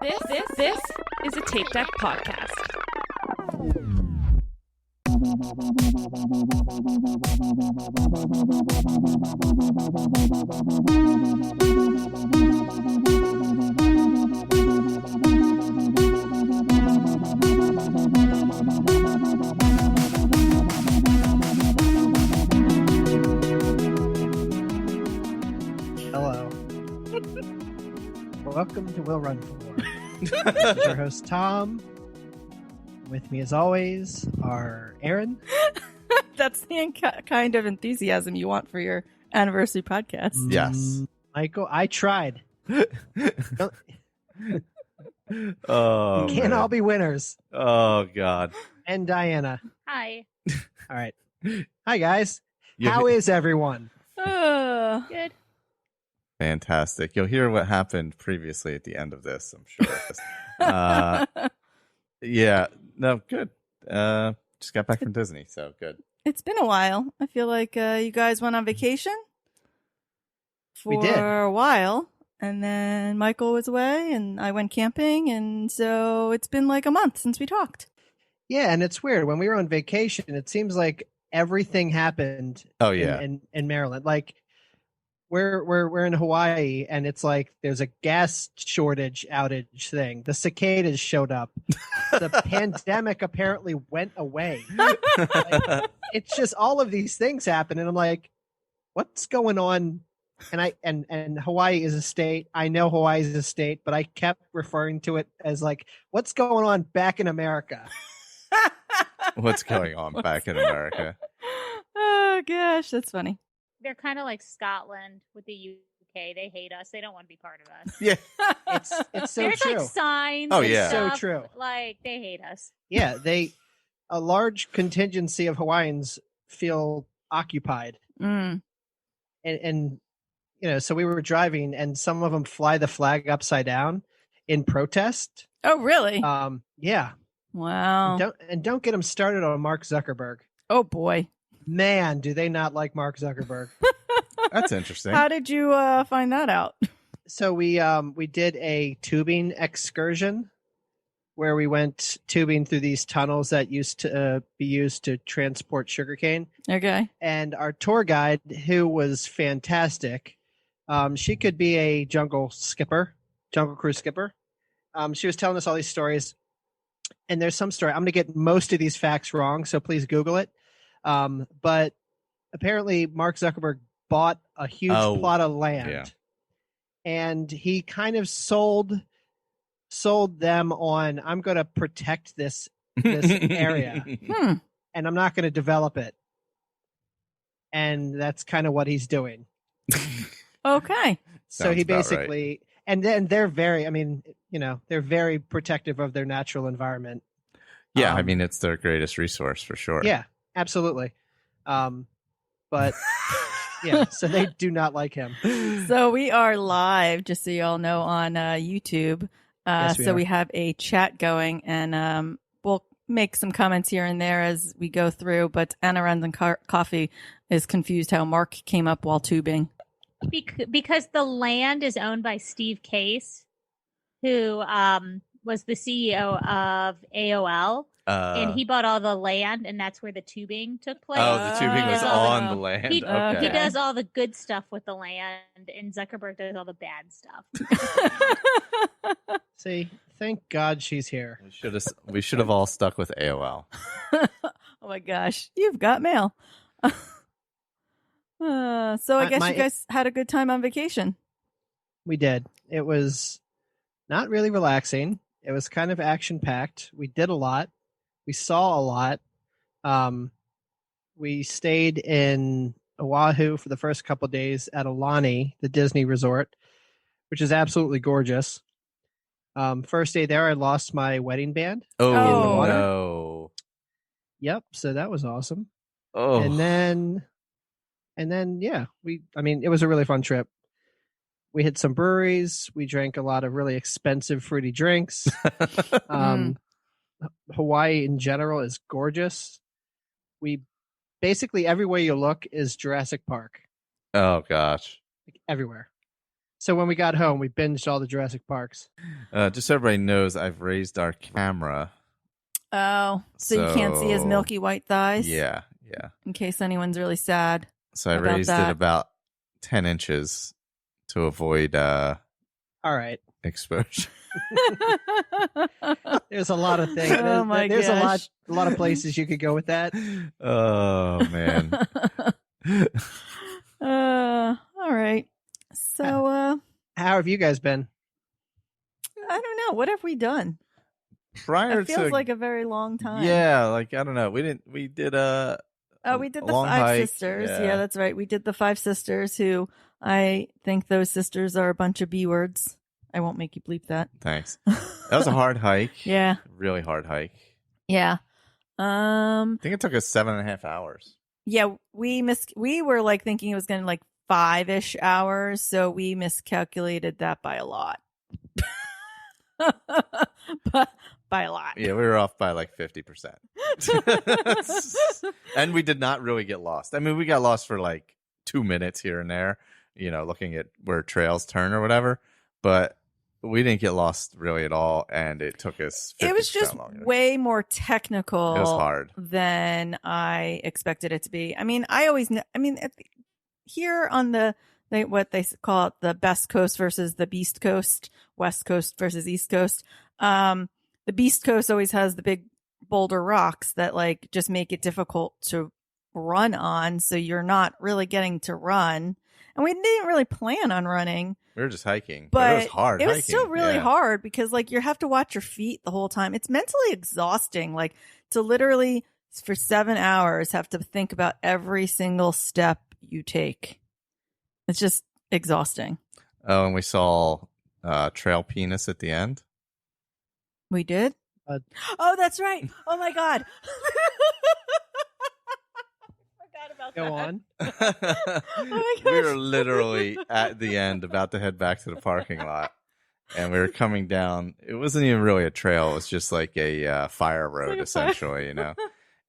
This is a Tape Deck podcast. Hello. Welcome to Will Run For. This is your host, Tom. With me, as always, are Aaron. That's the kind of enthusiasm you want for your anniversary podcast. Yes. Michael, I tried. Oh, Can't all be winners. Oh, God. And Diana. Hi. All right. Hi, guys. You'll How is everyone? Good. Fantastic. You'll hear what happened previously at the end of this, I'm sure. Yeah. No, good. Just got back from Disney, so good. It's been a while. I feel like you guys went on vacation We did. for a while, and then Michael was away, and I went camping, and so it's been like a month since we talked. Yeah, and it's weird. When we were on vacation, it seems like everything happened Oh, yeah. in Maryland. Like, we're in Hawaii, and it's like there's a gas shortage outage thing. The cicadas showed up. The pandemic apparently went away. Like, it's just all of these things happen, and I'm like, what's going on? And Hawaii is a state. I know Hawaii is a state, but I kept referring to it as like, what's going on back in America? What's going on back in America? Oh, gosh, that's funny. They're kind of like Scotland with the UK. They hate us. They don't want to be part of us. Yeah. It's so There's true. like signs. Oh, and yeah. So stuff, true. Like they hate us. Yeah, a large contingency of Hawaiians feel occupied. Mm. And you know, so we were driving, and some of them fly the flag upside down in protest. Oh, really? Yeah. Wow. Don't get them started on Mark Zuckerberg. Oh, boy. Man, do they not like Mark Zuckerberg? That's interesting. How did you find that out? So we did a tubing excursion where we went tubing through these tunnels that used to be used to transport sugarcane. Okay. And our tour guide, who was fantastic, she could be a jungle cruise skipper. She was telling us all these stories, and there's some story. I'm going to get most of these facts wrong, so please Google it. But apparently Mark Zuckerberg bought a huge plot of land, yeah. and he kind of sold them on, I'm going to protect this area, and I'm not going to develop it. And that's kind of what he's doing. Okay. So he Sounds about basically, right. and then they're very, I mean, you know, they're very protective of their natural environment. Yeah, I mean, it's their greatest resource for sure. Yeah, absolutely. But yeah, so they do not like him. So we are live, just so you all know, on YouTube. Yes, we so are. we have a chat going, and we'll make some comments here and there as we go through. But Anna Runs and Coffee is confused how Mark came up while tubing. Because the land is owned by Steve Case, who was the CEO of AOL. And he bought all the land, and that's where the tubing took place. Oh, the tubing was on the land. He Okay. does all the good stuff with the land, and Zuckerberg does all the bad stuff. See, thank God she's here. We should have all stuck with AOL. Oh my gosh, you've got mail. So I guess you guys had a good time on vacation. We did. It was not really relaxing. It was kind of action-packed. We did a lot. We saw a lot. We stayed in Oahu for the first couple of days at Aulani, the Disney resort, which is absolutely gorgeous. First day there, I lost my wedding band. Oh, in the water. no. Yep. So that was awesome. Oh. And then, yeah, it was a really fun trip. We hit some breweries. We drank a lot of really expensive fruity drinks. Hawaii in general is gorgeous. We basically everywhere you look is Jurassic Park. Oh, gosh. Like everywhere. So when we got home, we binged all the Jurassic Parks. Just so everybody knows, I've raised our camera. Oh, so you can't see his So- milky white thighs? Yeah. In case anyone's really sad. So I About raised that. it about 10 inches to avoid All right. exposure. There's a lot of things. Oh my There's gosh. a lot of places you could go with that. Oh, man. All right. So, How have you guys been? I don't know. What have we done? Prior It feels to like a very long time. Yeah, like I don't know. We did we did a the long Five hike, Sisters. yeah. Yeah, that's right. We did the Five Sisters, who I think those sisters are a bunch of B words. I won't make you bleep that. Thanks. That was a hard hike. Yeah. Really hard hike. Yeah. I think it took us 7.5 hours. Yeah, we were like thinking it was going to like 5-ish hours, so we miscalculated that by a lot. But by a lot. Yeah, we were off by like 50%. And we did not really get lost. I mean, we got lost for like 2 minutes here and there, looking at where trails turn or whatever. But we didn't get lost really at all, and it took us 50% It was just longer. way more technical It was hard. than I expected it to be. I mean, here on what they call it, the best coast versus the beast coast, west coast versus east coast. The beast coast always has the big boulder rocks that like just make it difficult to run on. So you're not really getting to run. And we didn't really plan on running. We were just hiking, But it was hard. It was hiking. still really Yeah. hard because like you have to watch your feet the whole time. It's mentally exhausting, like to literally for 7 hours have to think about every single step you take. It's just exhausting. Oh, and we saw trail penis at the end. We did? Uh, Oh, that's right. Oh my God. Forgot about Go that. on. my We gosh. were literally at the end about to head back to the parking lot, and we were coming down. It wasn't even really a trail. It was just like a fire road, like a fire- essentially,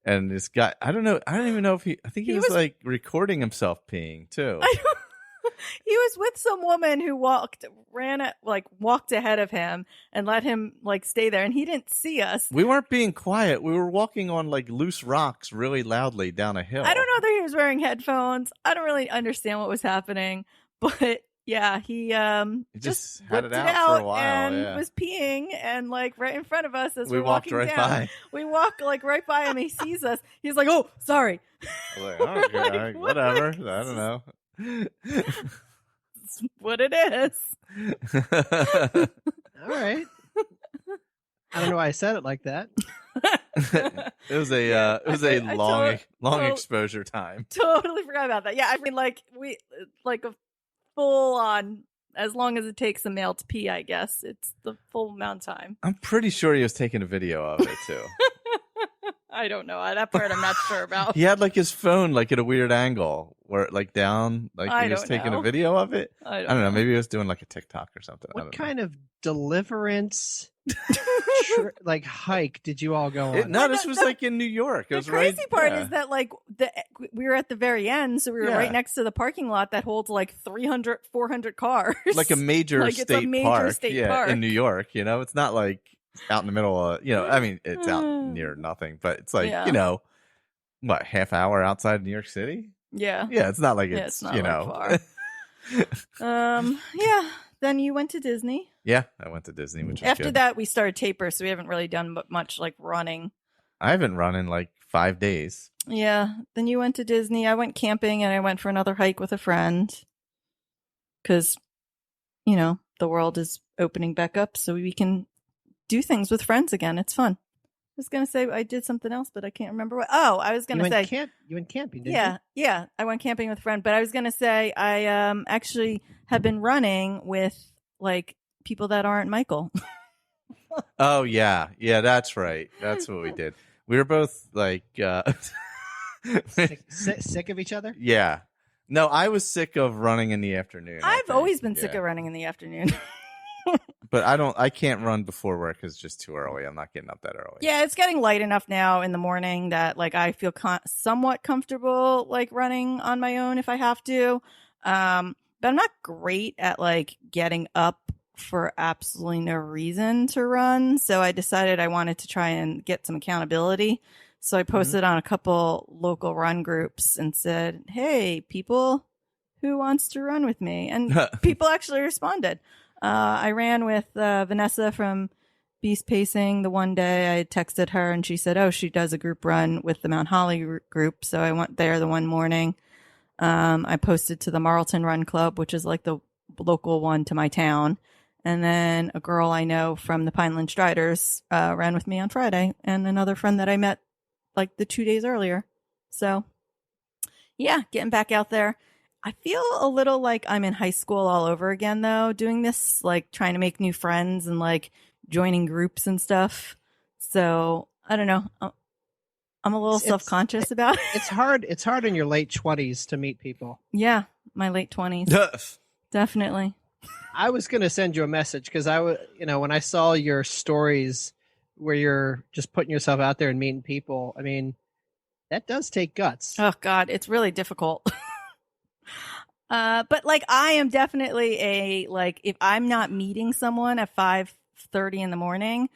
And this guy, I don't know. I don't even know if I think he He was was- like recording himself peeing too. He was with some woman who walked ahead of him and let him like stay there, and he didn't see us. We weren't being quiet. We were walking on like loose rocks really loudly down a hill. I don't know whether he was wearing headphones. I don't really understand what was happening, but yeah, he just had whipped it out for a while, and yeah. was peeing and like right in front of us as We we're walked walking right down. by. We walk like right by him. He sees us. He's like, "Oh, sorry." I was like, oh, okay, Like, all right, what? whatever. I don't know. It's what it is. All right. I don't know why I said it like that. It was a I long totally- exposure time. Totally forgot about that. Yeah, I mean, like a full on. As long as it takes a male to pee, I guess it's the full amount of time. I'm pretty sure he was taking a video of it too. I don't know that part. I'm not sure about. He had like his phone like at a weird angle, where like down, like I he was don't taking know. a video of it. I I don't know. Maybe he was doing like a TikTok or something. I What don't know. kind of deliverance like hike did you all go on? No, this was like in New York. It The was crazy right, part yeah. is that like we were at the very end, so we were Yeah. right next to the parking lot that holds like 300, 400 cars. like a major Like, it's a state major park, state yeah, park. in New York. It's not like out in the middle of, I mean, it's out near nothing, but it's like, Yeah. what, half hour outside New York City? Yeah. Yeah, it's not like Yeah, it's, it's not, like, far. Yeah. Then you went to Disney. Yeah, I went to Disney, which was After good. that, we started taper, so we haven't really done much like running. I haven't run in like 5 days. Yeah. Then you went to Disney. I went camping and I went for another hike with a friend. Because, the world is opening back up so we can do things with friends again. It's fun. I was going to say I did something else, but I can't remember what. Oh, I was going to say. You went camping, didn't Yeah. you? Yeah. I went camping with a friend, but I was going to say I actually have been running with like people that aren't Michael. Oh, yeah. Yeah, that's right. That's what we did. We were both like, Sick of each other? yeah. No, I was sick of running in the afternoon. I I've think. always been sick Yeah. of running in the afternoon. But I can't run before work. It's just too early. I'm not getting up that early. Yeah, it's getting light enough now in the morning that like I feel somewhat comfortable like running on my own if I have to. but I'm not great at like getting up for absolutely no reason to run. So I decided I wanted to try and get some accountability. So I posted on a couple local run groups and said, hey, people, who wants to run with me? And people actually responded. I ran with Vanessa from Beast Pacing the one day. I texted her and she said, oh, she does a group run with the Mount Holly group. So I went there the one morning. I posted to the Marlton Run Club, which is like the local one to my town. And then a girl I know from the Pineland Striders ran with me on Friday, and another friend that I met like the 2 days earlier. So yeah, getting back out there. I feel a little like I'm in high school all over again, though, doing this, like trying to make new friends and like joining groups and stuff. So I don't know. I'm a little self-conscious about it. It's hard. It's hard in your late 20s to meet people. Yeah, my late 20s. Definitely. I was going to send you a message because when I saw your stories where you're just putting yourself out there and meeting people, I mean, that does take guts. Oh God, it's really difficult. But like, I am definitely if I'm not meeting someone at 5:30 in the morning,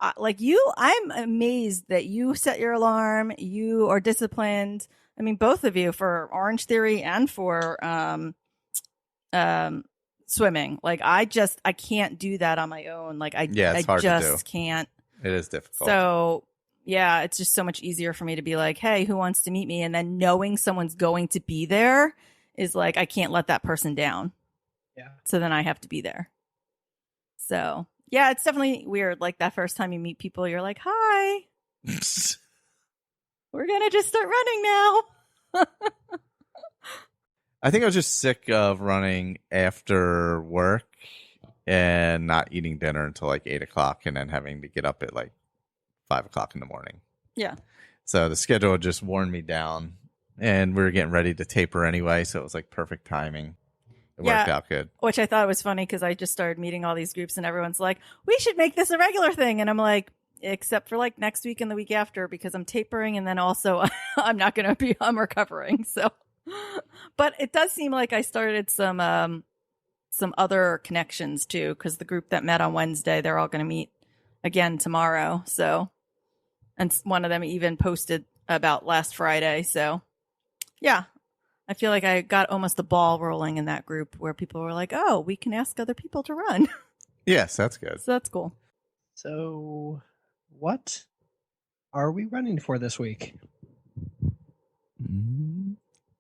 I'm amazed that you set your alarm. You are disciplined. I mean, both of you, for Orange Theory and for swimming. Like I can't do that on my own. Like it's hard to do. Can't. It is difficult. So yeah, it's just so much easier for me to be like, hey, who wants to meet me? And then knowing someone's going to be there is like, I can't let that person down. Yeah. So then I have to be there. So yeah, it's definitely weird. Like that first time you meet people, you're like, hi, we're going to just start running now. I think I was just sick of running after work and not eating dinner until like 8 o'clock and then having to get up at like 5 o'clock in the morning. Yeah. So the schedule just worn me down, and we were getting ready to taper anyway. So it was like perfect timing. It worked out good. Which I thought was funny because I just started meeting all these groups and everyone's like, we should make this a regular thing. And I'm like, except for like next week and the week after, because I'm tapering. And then also I'm recovering. So, but it does seem like I started some other connections too. Cause the group that met on Wednesday, they're all going to meet again tomorrow. So, and one of them even posted about last Friday. So yeah. I feel like I got almost a ball rolling in that group where people were like, oh, we can ask other people to run. Yes, that's good. So that's cool. So what are we running for this week?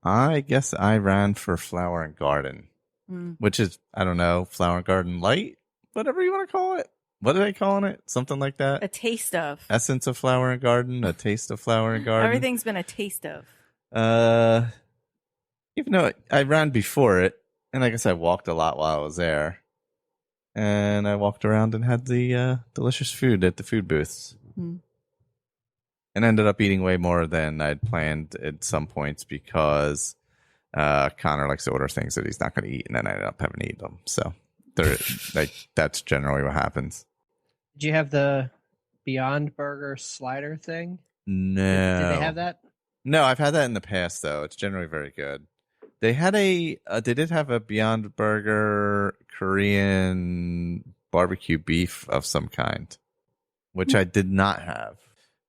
I guess I ran for Flower and Garden, which is, I don't know, Flower and Garden Light, whatever you want to call it. What are they calling it? Something like that? A taste of. Essence of Flower and Garden, a taste of Flower and Garden. Everything's been a taste of. Even though I ran before it, and I guess I walked a lot while I was there. And I walked around and had the delicious food at the food booths. And ended up eating way more than I'd planned at some points because Connor likes to order things that he's not going to eat, and then I ended up having to eat them. So that's generally what happens. Did you have the Beyond Burger slider thing? No. Did they have that? No, I've had that in the past, though. It's generally very good. They had they did have a Beyond Burger Korean barbecue beef of some kind, which I did not have.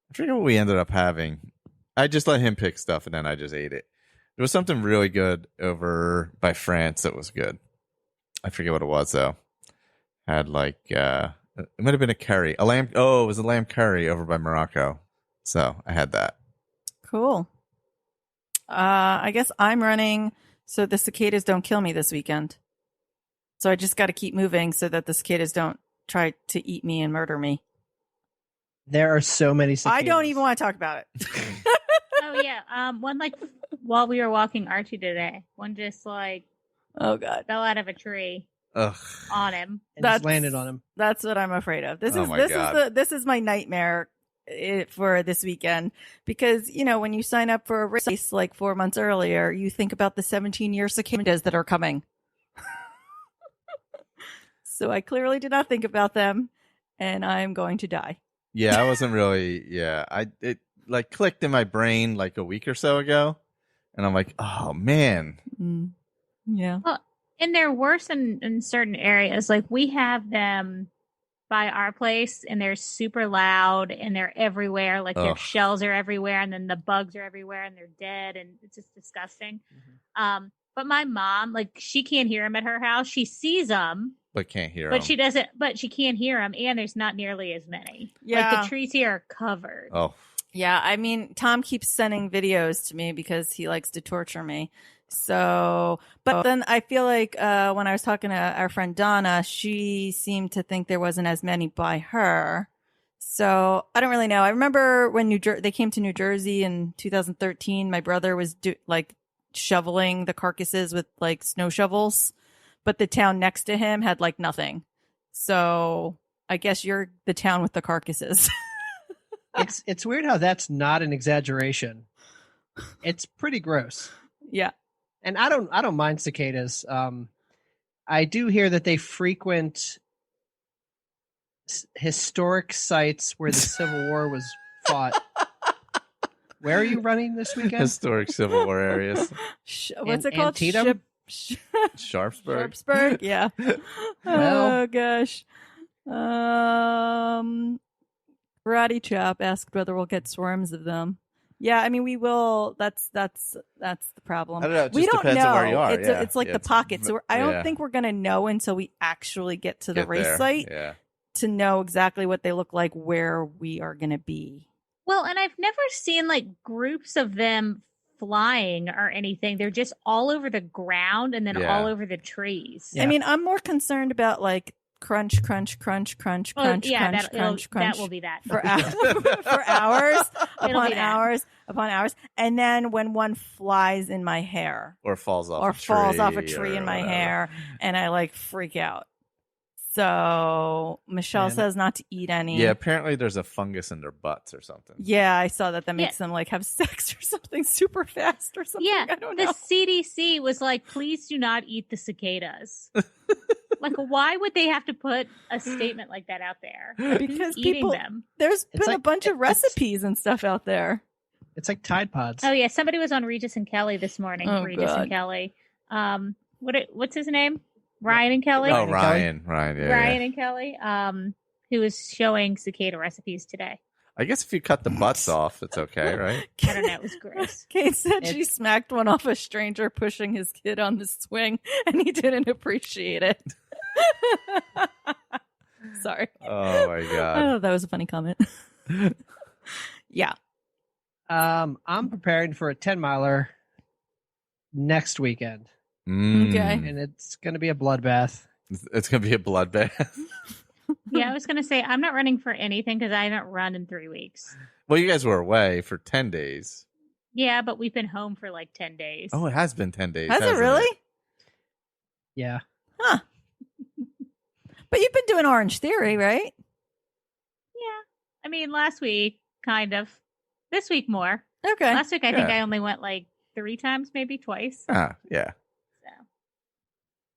I forget what we ended up having. I just let him pick stuff, and then I just ate it. There was something really good over by France that was good. I forget what it was, though. Had like, it might have been a curry. A lamb. Oh, it was a lamb curry over by Morocco. So I had that. Cool. I guess I'm running so the cicadas don't kill me this weekend. So I just got to keep moving so that the cicadas don't try to eat me and murder me. There are so many cicadas. I don't even want to talk about it. Oh yeah. One like while we were walking Archie today, one just like oh god fell out of a tree on him. And just landed on him. That's what I'm afraid of. This is my nightmare for this weekend, because when you sign up for a race like 4 months earlier, you think about the 17-year cicadas that are coming. So I clearly did not think about them, and I'm going to die. Yeah, I wasn't really. Yeah, it like clicked in my brain like a week or so ago, and I'm like, oh man. Yeah. Well, And they're worse in certain areas. Like we have them by our place, and they're super loud, and they're everywhere. Like their shells are everywhere, and then the bugs are everywhere, and they're dead, and it's just disgusting. But my mom, like, she can't hear them at her house. She sees them, but can't hear but them. she doesn't. But she can't hear them, and there's not nearly as many. Yeah. Like the trees here are covered. Oh, Yeah, I mean, Tom keeps sending videos to me because he likes to torture me. So, but then I feel like when I was talking to our friend Donna, she seemed to think there wasn't as many by her. So I don't really know. I remember when they came to New Jersey in 2013. My brother was shoveling the carcasses with like snow shovels, but the town next to him had like nothing. So I guess you're the town with the carcasses. It's weird how that's not an exaggeration. It's pretty gross. Yeah. And I don't mind cicadas. I do hear that they frequent historic sites where the Civil War was fought. Where are you running this weekend? Historic Civil War areas. What's it called? Antietam? Sharpsburg. Sharpsburg, yeah. Well. Oh gosh. Karate Chop asked whether we'll get swarms of them. Yeah, I mean we will. That's the problem. I don't know. It We just don't depends know. on where you are. It's like the pocket. So I don't think we're gonna know until we actually get to the race site to know exactly what they look like, where we are gonna be. Well, and I've never seen like groups of them flying or anything. They're just all over the ground and then all over the trees. Yeah. I mean, I'm more concerned about like crunch, crunch, crunch, crunch, crunch, crunch, crunch, crunch. That will be that for hours upon hours upon hours, and then when one flies in my hair or falls off a tree in my hair, and I like freak out. So Michelle says not to eat any. Yeah, apparently there's a fungus in their butts or something. Yeah, I saw that makes them like have sex or something super fast or something. Yeah, I don't know. The CDC was like, please do not eat the cicadas. Like, why would they have to put a statement like that out there? Because eating them. There's been a bunch of recipes and stuff out there. It's like Tide Pods. Oh yeah, somebody was on Regis and Kelly this morning. And Kelly. What's his name? Ryan and Kelly. Oh, Ryan. Yeah. Ryan and Kelly. Who was showing cicada recipes today. I guess if you cut the butts off, it's okay, right? I don't know. It was gross. Kate said she smacked one off a stranger pushing his kid on the swing, and he didn't appreciate it. Sorry. Oh my god. Oh, that was a funny comment. Yeah. I'm preparing for a 10-miler next weekend. Okay. And it's going to be a bloodbath. It's going to be a bloodbath. Yeah, I was going to say, I'm not running for anything because I haven't run in 3 weeks. Well, you guys were away for 10 days. Yeah, but we've been home for like 10 days. Oh, it has been 10 days. Has it really? Yeah. Huh. But you've been doing Orange Theory, right? Yeah. I mean, last week, kind of. This week, more. Okay. Last week, I think I only went like 3 times, maybe twice. Ah, yeah.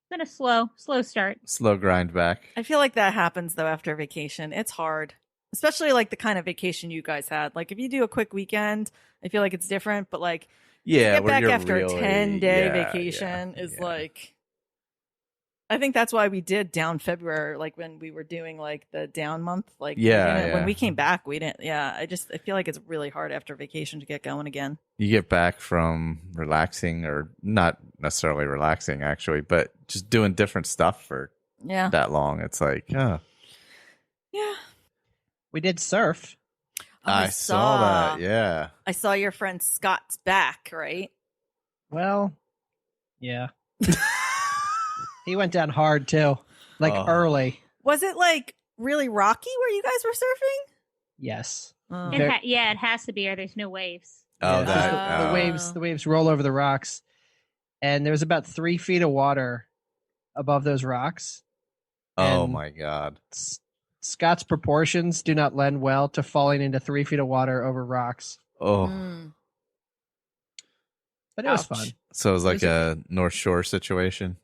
It's been a slow start. Slow grind back. I feel like that happens, though, after vacation. It's hard. Especially like the kind of vacation you guys had. Like if you do a quick weekend, I feel like it's different. But like, get back after a 10-day vacation is like... I think that's why we did down February, like when we were doing like the down month. Like, when we came back, we didn't. Yeah, I feel like it's really hard after vacation to get going again. You get back from relaxing, or not necessarily relaxing, actually, but just doing different stuff for that long. It's like, yeah. We did surf. Oh, I saw that. Yeah. I saw your friend Scott's back, right? Well, yeah. He went down hard too, like early. Was it like really rocky where you guys were surfing? Yes. Oh. It has to be, or there's no waves. Oh, the waves roll over the rocks, and there was about 3 feet of water above those rocks. Oh my god! Scott's proportions do not lend well to falling into 3 feet of water over rocks. Oh. But it was fun. So it was like a North Shore situation.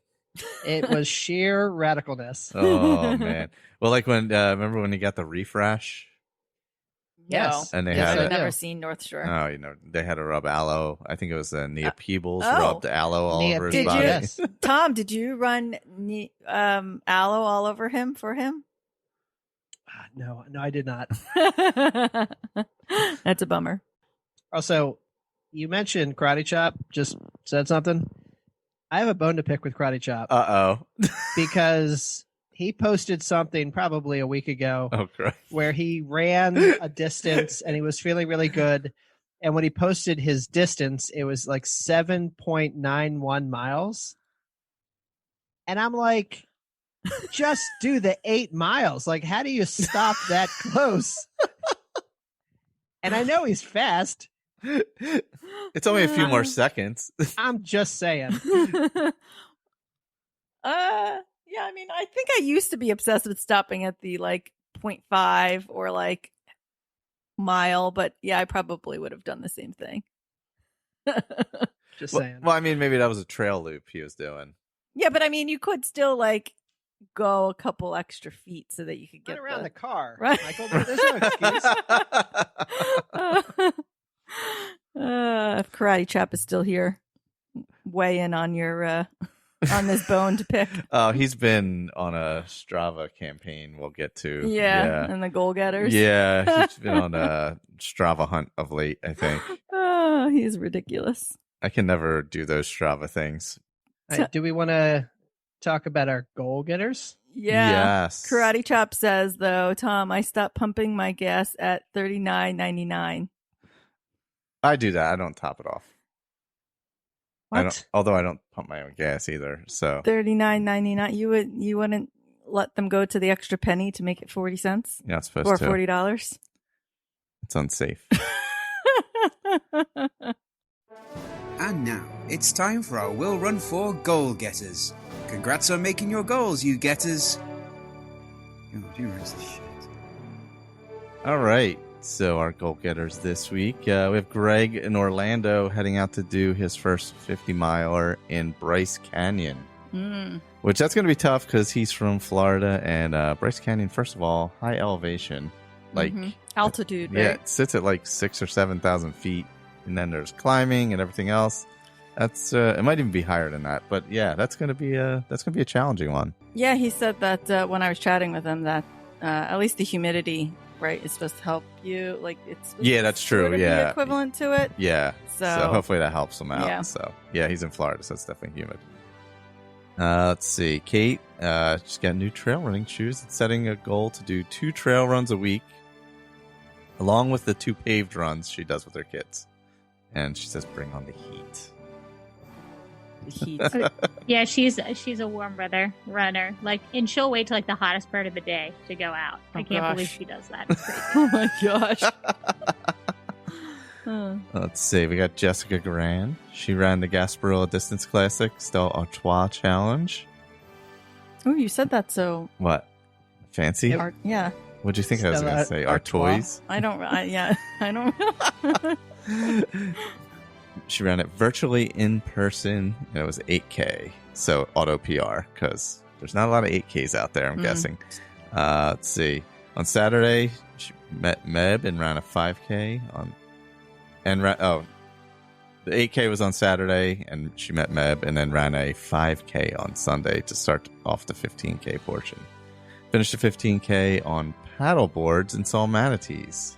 It was sheer radicalness. Oh man! Well, like when remember when you got the reef rash? Yes. And they Yes, had I've a- never seen North Shore. Oh, they had to rub aloe. I think it was Nia Peebles oh. rubbed aloe all Nia over his Did body. you? Yes. Tom, did you run aloe all over him for him? No, I did not. That's a bummer. Also, you mentioned Karate Chop. Just said something. I have a bone to pick with Karate Chop Uh-oh. because he posted something probably a week ago Oh, Christ. where he ran a distance and he was feeling really good. And when he posted his distance, it was like 7.91 miles. And I'm like, just do the 8 miles. Like, how do you stop that close? And I know he's fast. It's only a few more seconds. I'm just saying. Yeah, I mean, I think I used to be obsessed with stopping at the like 0.5 or like mile, but yeah, I probably would have done the same thing. Just Well, saying. well, I mean, maybe that was a trail loop he was doing. Yeah, but I mean, you could still like go a couple extra feet so that you could Get get around the car, Right. Michael. There's no excuse. If Karate Chop is still here, weigh in on your on this bone to pick. Oh, he's been on a Strava campaign we'll get to. Yeah, and the goal getters. Yeah, he's been on a Strava hunt of late, I think. Oh, he's ridiculous. I can never do those Strava things. All right, do we want to talk about our goal getters? Yeah. Yes. Karate Chop says though, Tom, I stopped pumping my gas at $39.99. I do that. I don't top it off. What? Although I don't pump my own gas either. So $39.99. You wouldn't let them go to the extra penny to make it 40 cents you're not supposed or to. $40. It's unsafe. And now, it's time for our Will Run 4 Goal Getters. Congrats on making your goals, you getters. Oh, who runs this shit? All right. So our goal getters this week, we have Greg in Orlando heading out to do his first 50-miler in Bryce Canyon, which that's going to be tough because he's from Florida, and Bryce Canyon, first of all, high elevation, like altitude, yeah, right? it sits at like 6,000 or 7,000 feet, and then there's climbing and everything else. That's it might even be higher than that, but yeah, that's going to be a challenging one. Yeah, he said that when I was chatting with him that at least the humidity, right, is supposed to help you. Like it's supposed Yeah, to that's true, sort of be yeah. equivalent to it. Yeah. So hopefully that helps him out. Yeah. So yeah, he's in Florida, so it's definitely humid. Let's see. Kate, she's got new trail running shoes. It's setting a goal to do 2 trail runs a week, along with the 2 paved runs she does with her kids. And she says, "Bring on the heat." the heat. Yeah, she's a warm weather runner. Like, and she'll wait till like the hottest part of the day to go out. Oh, I can't believe gosh. she does that. It's crazy. Oh my gosh. Let's see. We got Jessica Grand. She ran the Gasparilla Distance Classic Stella Artois Challenge. Oh, you said that so. What? Fancy? Art, yeah, What'd you think I was Stella going to say? Artois? Artois? I don't. I don't. She ran it virtually in person, and it was 8K. So auto PR, because there's not a lot of 8Ks out there, I'm guessing. Let's see. On Saturday, she met Meb and ran a 5K on. The 8K was on Saturday, and she met Meb, and then ran a 5K on Sunday to start off the 15K portion. Finished the 15K on paddle boards and saw manatees.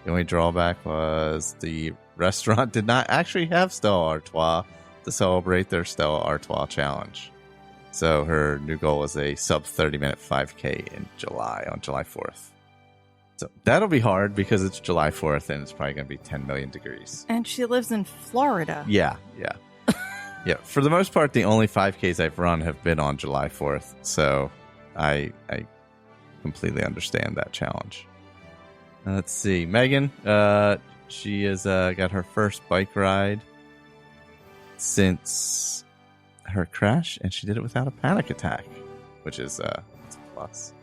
The only drawback was the restaurant did not actually have Stella Artois to celebrate their Stella Artois challenge. So her new goal is a sub 30-minute 5K in July, on July 4th. So that'll be hard because it's July 4th and it's probably going to be 10 million degrees. And she lives in Florida. Yeah. Yeah. For the most part, the only 5Ks I've run have been on July 4th. So I completely understand that challenge. Let's see. Megan, she has got her first bike ride since her crash, and she did it without a panic attack, which is that's a plus.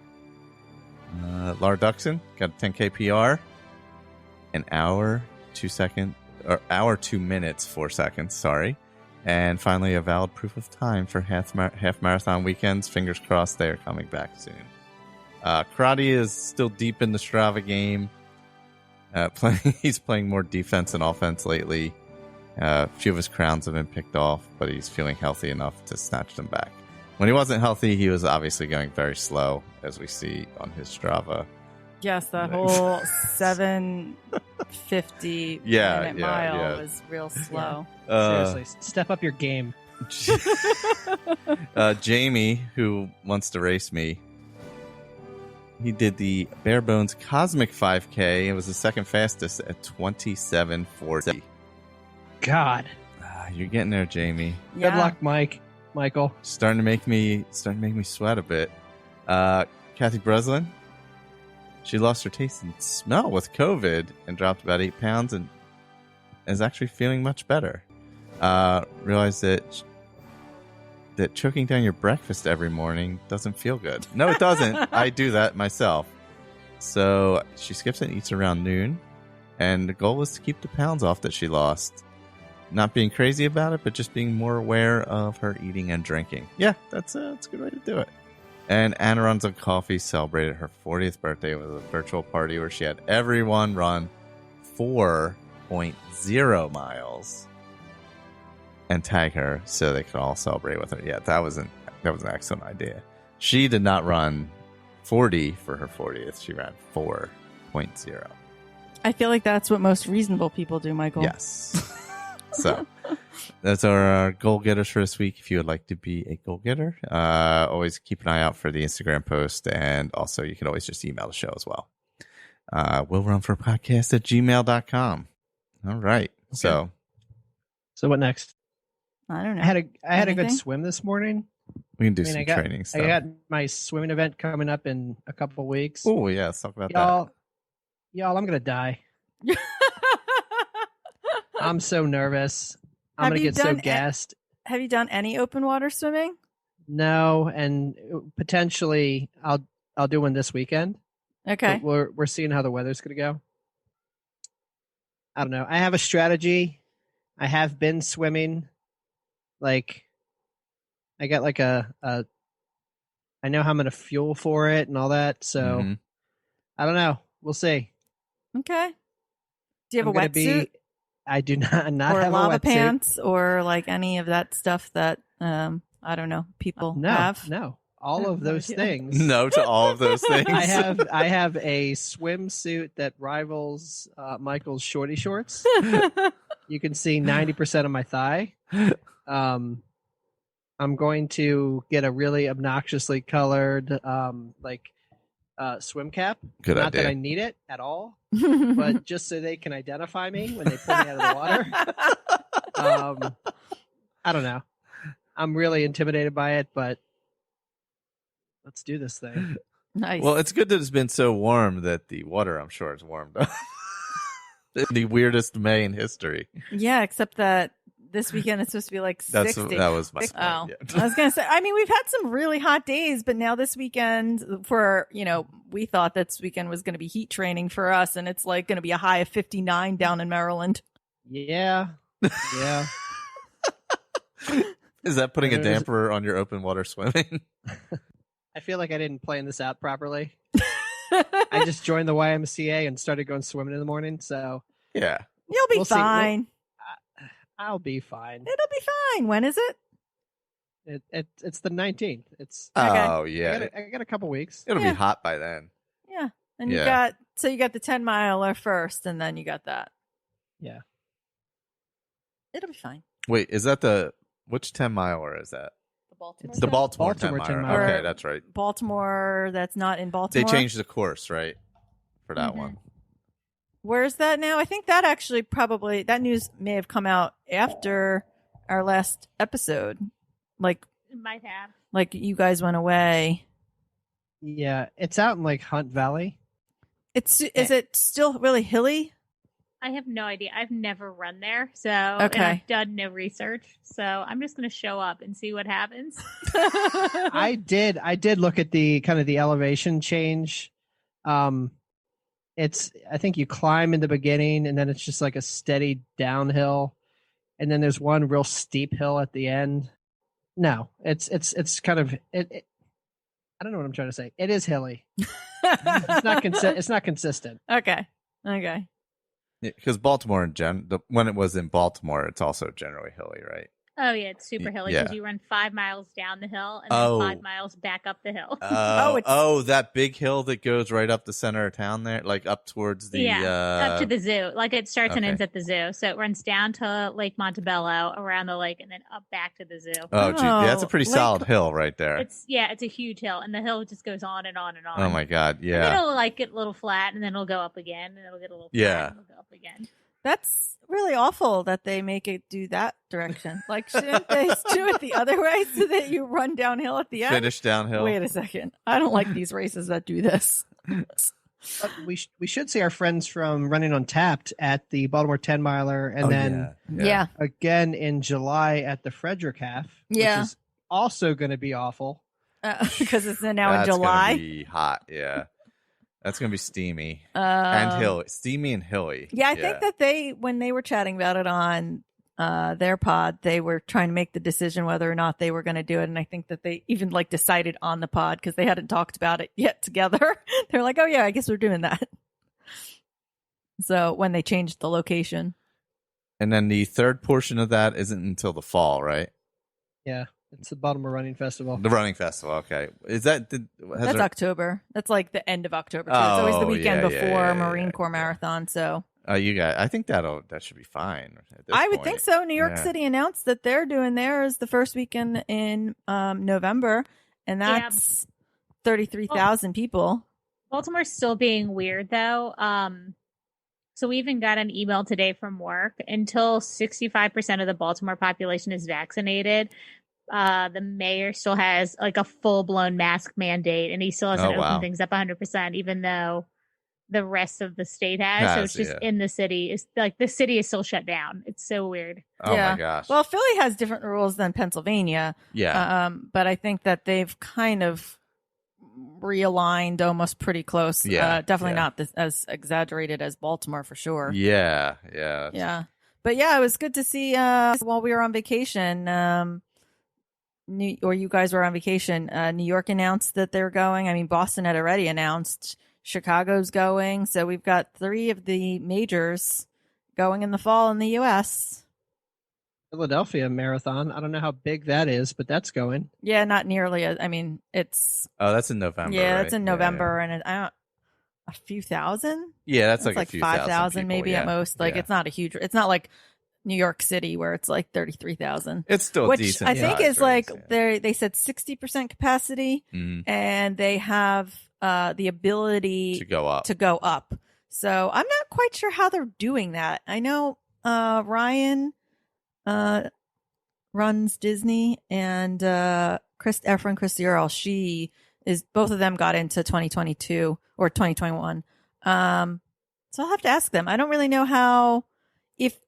Laura Duxon got a 10K PR, an hour, 2 minutes, 4 seconds, sorry. And finally, a valid proof of time for half marathon weekends. Fingers crossed they are coming back soon. Karate is still deep in the Strava game. He's playing more defense and offense lately. A few of his crowns have been picked off, but he's feeling healthy enough to snatch them back. When he wasn't healthy, he was obviously going very slow, as we see on his Strava. Yes, the whole 750 minute mile was real slow. Seriously, step up your game. Jamie, who wants to race me, he did the bare bones Cosmic 5K. It was the second fastest at 27:40. God, you're getting there, Jamie. Yeah. Good luck, Michael. Starting to make me sweat a bit. Kathy Breslin, she lost her taste and smell with COVID and dropped about 8 pounds and is actually feeling much better. Realized that choking down your breakfast every morning doesn't feel good. No, it doesn't. I do that myself. So she skips and eats around noon, and the goal is to keep the pounds off that she lost. Not being crazy about it, but just being more aware of her eating and drinking. Yeah, that's a good way to do it. And Anna Runs on Coffee celebrated her 40th birthday with a virtual party where she had everyone run 4.0 miles and tag her so they could all celebrate with her. Yeah, that was an excellent idea. She did not run 40 for her 40th. She ran 4.0. I feel like that's what most reasonable people do, Michael. Yes. So that's our goal getters for this week. If you would like to be a goal getter, always keep an eye out for the Instagram post, and also you can always just email the show as well. We'll run for podcast at gmail.com. All right. Okay. So what next? I don't know. I had a good Anything? swim this morning. We can do some training stuff. I got my swimming event coming up in a couple weeks. Oh yeah, let's talk about that. Y'all, I'm gonna die. I'm so nervous. I'm going to get so gassed. Have you done any open water swimming? No, and potentially I'll do one this weekend. Okay. But we're seeing how the weather's going to go. I don't know. I have a strategy. I have been swimming. Like, I got like I know how I'm going to fuel for it and all that. So I don't know. We'll see. Okay. Do you have a wetsuit? I do not or have lava a wetsuit. pants or like any of that stuff that I don't know people have. No, all of those things. No to all of those things. I have a swimsuit that rivals Michael's shorty shorts. You can see 90% of my thigh. I'm going to get a really obnoxiously colored swim cap. Good Not idea. that I need it at all, but just so they can identify me when they pull me out of the water. I don't know. I'm really intimidated by it, but let's do this thing. Nice. Well, it's good that it's been so warm that the water, I'm sure, is warmed up. The weirdest May in history. Yeah, except that this weekend it's supposed to be like 60. That was my Oh, point, yeah. I was going to say, I mean, we've had some really hot days, but now this weekend we thought this weekend was going to be heat training for us, and it's like going to be a high of 59 down in Maryland. Yeah. Yeah. Is that putting a damper on your open water swimming? I feel like I didn't plan this out properly. I just joined the YMCA and started going swimming in the morning, so Yeah. You'll be We'll see. fine. I'll be fine. It'll be fine. When is it? It's the 19th. It's Oh, yeah. I got a couple weeks. It'll Yeah. be hot by then. Yeah. And Yeah. you got the 10 miler first, and then you got that. Yeah. It'll be fine. Wait, is that which 10 miler is that? The Baltimore. It's The the Baltimore, Baltimore 10 10 miler. miler. Okay, that's right. Baltimore. That's not in They Baltimore. changed the course, right? For that Mhm. one. Where's that now? I think that actually probably that news may have come out after our last episode. Like It might have. you guys went away. Yeah, it's out in like Hunt Valley. Is it still really hilly? I have no idea. I've never run there, so and Okay. I've done no research. So I'm just going to show up and see what happens. I did look at the kind of the elevation change. I think you climb in the beginning and then it's just like a steady downhill, and then there's one real steep hill at the end. No, it's kind of it I don't know what I'm trying to say. It is hilly. It's not consistent. Okay. Because Baltimore when it was in Baltimore, it's also generally hilly, right? Oh yeah, it's super hilly because Yeah. you run 5 miles down the hill and then 5 miles back up the hill. That big hill that goes right up the center of town there, like up towards the up to the zoo. Like it starts and okay. ends at the zoo, so it runs down to Lake Montebello, around the lake, and then up back to the zoo. Oh, geez. Yeah, that's a pretty solid hill right there. It's a huge hill, and the hill just goes on and on and on. Oh my god, yeah. And then it'll like get a little flat, and then it'll go up again, and it'll get a little flat, and it'll go up again. That's really awful that they make it do that direction. Like, shouldn't they do it the other way so that you run downhill at the end? Finish downhill. Wait a second. I don't like these races that do this. We should see our friends from Running on Tapped at the Baltimore 10 miler, and then again in July at the Frederick Half, which is also going to be awful because it's now in July. That's going to be hot, yeah. That's going to be steamy and hilly. Steamy and hilly. Yeah, I think that when they were chatting about it on their pod, they were trying to make the decision whether or not they were going to do it. And I think that they even like decided on the pod because they hadn't talked about it yet together. They're like, oh yeah, I guess we're doing that. So when they changed the location. And then the third portion of that isn't until the fall, right? Yeah. It's the Baltimore Running Festival. The Running Festival, okay. Is that that's October? That's like the end of October. Too. It's always the weekend before Marine Corps Marathon. So, I think that should be fine. I would think so. New York City announced that they're doing theirs the first weekend in November, and that's 33,000 people. Baltimore's still being weird though. So we even got an email today from work. Until 65% of the Baltimore population is vaccinated, the mayor still has like a full-blown mask mandate, and he still hasn't opened things up 100%, even though the rest of the state has. So it's just in the city. It's like the city is still shut down. It's so weird. Oh my gosh. Well, Philly has different rules than Pennsylvania. Yeah. But I think that they've kind of realigned almost pretty close. Definitely not as exaggerated as Baltimore for sure. Yeah. But yeah, it was good to see while we were on vacation. You guys were on vacation. New York announced that they're going. I mean, Boston had already announced. Chicago's going. So we've got 3 of the majors going in the fall in the U.S. Philadelphia Marathon. I don't know how big that is, but that's going. Yeah, not nearly. I mean, it's. Oh, that's in November. Yeah, right? that's in November, and a few thousand. Yeah, that's like a few 5,000 maybe at most. Like it's not a huge. It's not like New York City where it's like 33,000. It's still which decent. I think is like they said 60% capacity, and they have the ability to go up. So I'm not quite sure how they're doing that. I know Ryan runs Disney, and our friend Christy Earl, both of them got into 2022 or 2021. So I'll have to ask them. I don't really know how, if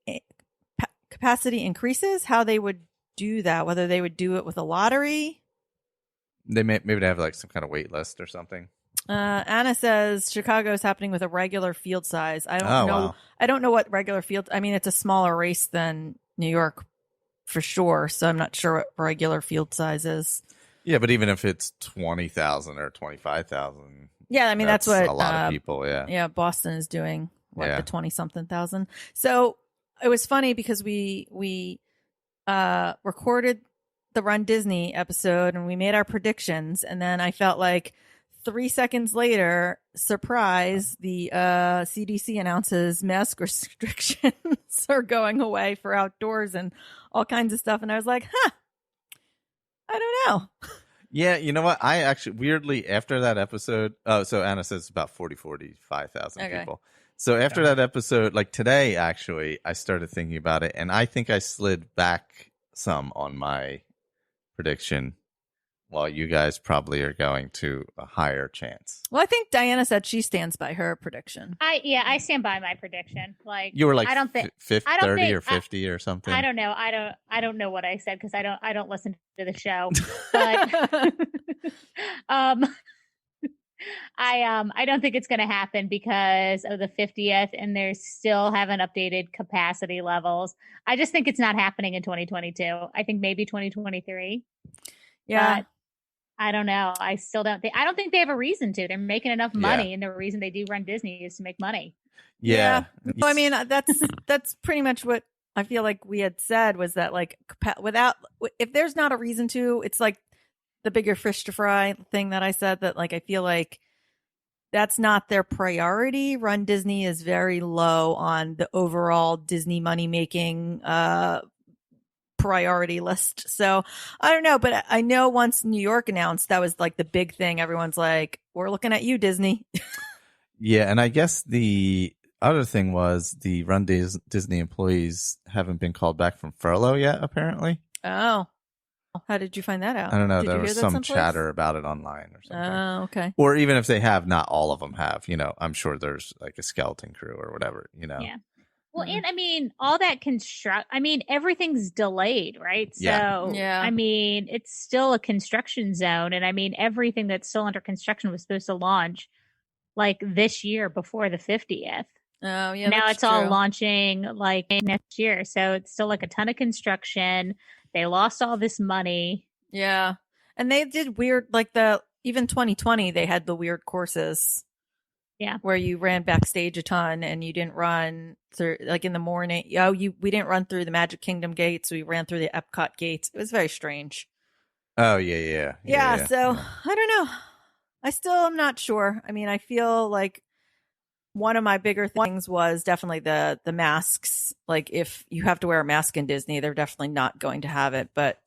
capacity increases, how they would do that, whether they would do it with a lottery. Maybe they have like some kind of wait list or something. Anna says Chicago is happening with a regular field size. I don't know. Wow. I don't know what regular field. I mean, it's a smaller race than New York for sure. So I'm not sure what regular field size is. Yeah, but even if it's 20,000 or 25,000. Yeah, I mean that's what a lot of people. Yeah. Yeah, Boston is doing the 20-something thousand. So it was funny because we recorded the Run Disney episode and we made our predictions, and then I felt like 3 seconds later, surprise, the CDC announces mask restrictions are going away for outdoors and all kinds of stuff. And I was like, I don't know. Yeah, you know what? I actually, weirdly, after that episode, so Anna says about 45,000 people. So after that episode, like today, actually, I started thinking about it, and I think I slid back some on my prediction. Well, you guys probably are going to a higher chance. Well, I think Diana said she stands by her prediction. I stand by my prediction. Like you were like, I don't think 30 or 50 or something. I don't know. I don't know what I said because I don't listen to the show. But I don't think it's going to happen because of the 50th, and they still haven't updated capacity levels. I just think it's not happening in 2022. I think maybe 2023. Yeah. I don't know. I still don't think. I don't think they have a reason to. They're making enough money, and the reason they do run Disney is to make money. Yeah. No, I mean that's pretty much what I feel like we had said was that like if there's not a reason to, it's like the bigger fish to fry thing that I said that like I feel like that's not their priority. Run Disney is very low on the overall Disney money making priority list. So I don't know, but I know once New York announced that was like the big thing. Everyone's like, we're looking at you, Disney. Yeah, and I guess the other thing was the Run Disney employees haven't been called back from furlough yet, apparently. Oh. How did you find that out? I don't know. Did there you was hear that some someplace? chatter about it online or something. Oh, okay. Or even if they have, not all of them have. You know, I'm sure there's like a skeleton crew or whatever, you know. Yeah. Well, and I mean, all that everything's delayed, right? So, I mean, it's still a construction zone. And I mean, everything that's still under construction was supposed to launch like this year before the 50th. Oh, yeah. Now it's true. all launching like next year. So it's still like a ton of construction. They lost all this money. Yeah. And they did weird, like even 2020, they had the weird courses. Yeah. Where you ran backstage a ton and you didn't run through, like in the morning. We didn't run through the Magic Kingdom gates. We ran through the Epcot gates. It was very strange. Oh, yeah. So I don't know. I still am not sure. I mean, I feel like one of my bigger things was definitely the masks. Like if you have to wear a mask in Disney, they're definitely not going to have it. But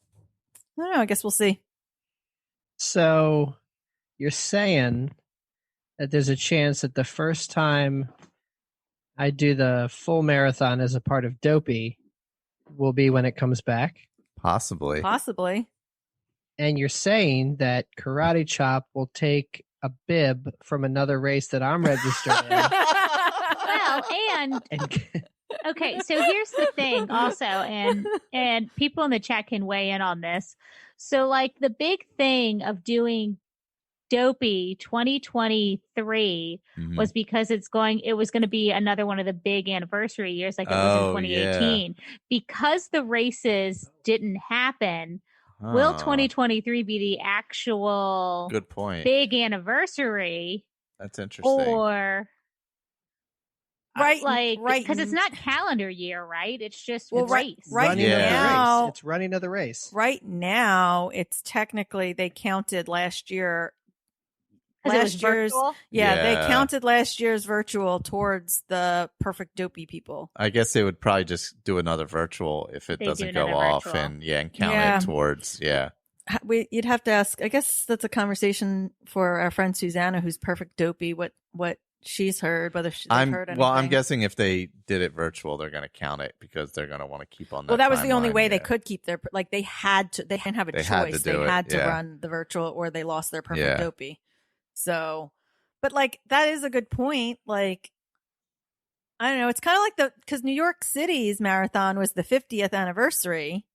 I don't know. I guess we'll see. So you're saying that there's a chance that the first time I do the full marathon as a part of Dopey will be when it comes back? Possibly. And you're saying that Karate Chop will take a bib from another race that I'm registered in. Well, okay, so here's the thing also, and people in the chat can weigh in on this. So like the big thing of doing Dopey 2023 was because it was going to be another one of the big anniversary years like it was in 2018. Because the races didn't happen, will 2023 be the actual good point big anniversary? That's interesting. Or right because it's not calendar year, right? It's just race. Running of the race. It's running of the race. Right now, it's technically they counted last year. Last year's virtual? They counted last year's virtual towards the Perfect Dopey people. I guess they would probably just do another virtual if it doesn't go off and count it towards You'd have to ask. I guess that's a conversation for our friend Susanna, who's Perfect Dopey. What she's heard, whether she's heard anything. Well, I'm guessing if they did it virtual, they're going to count it because they're going to want to keep on that. Well, that was the only timeline, way they could keep their they had to. They didn't have a choice. They had to run the virtual, or they lost their Perfect Dopey. So, but like that is a good point. Like, I don't know. It's kind of like because New York City's marathon was the 50th anniversary.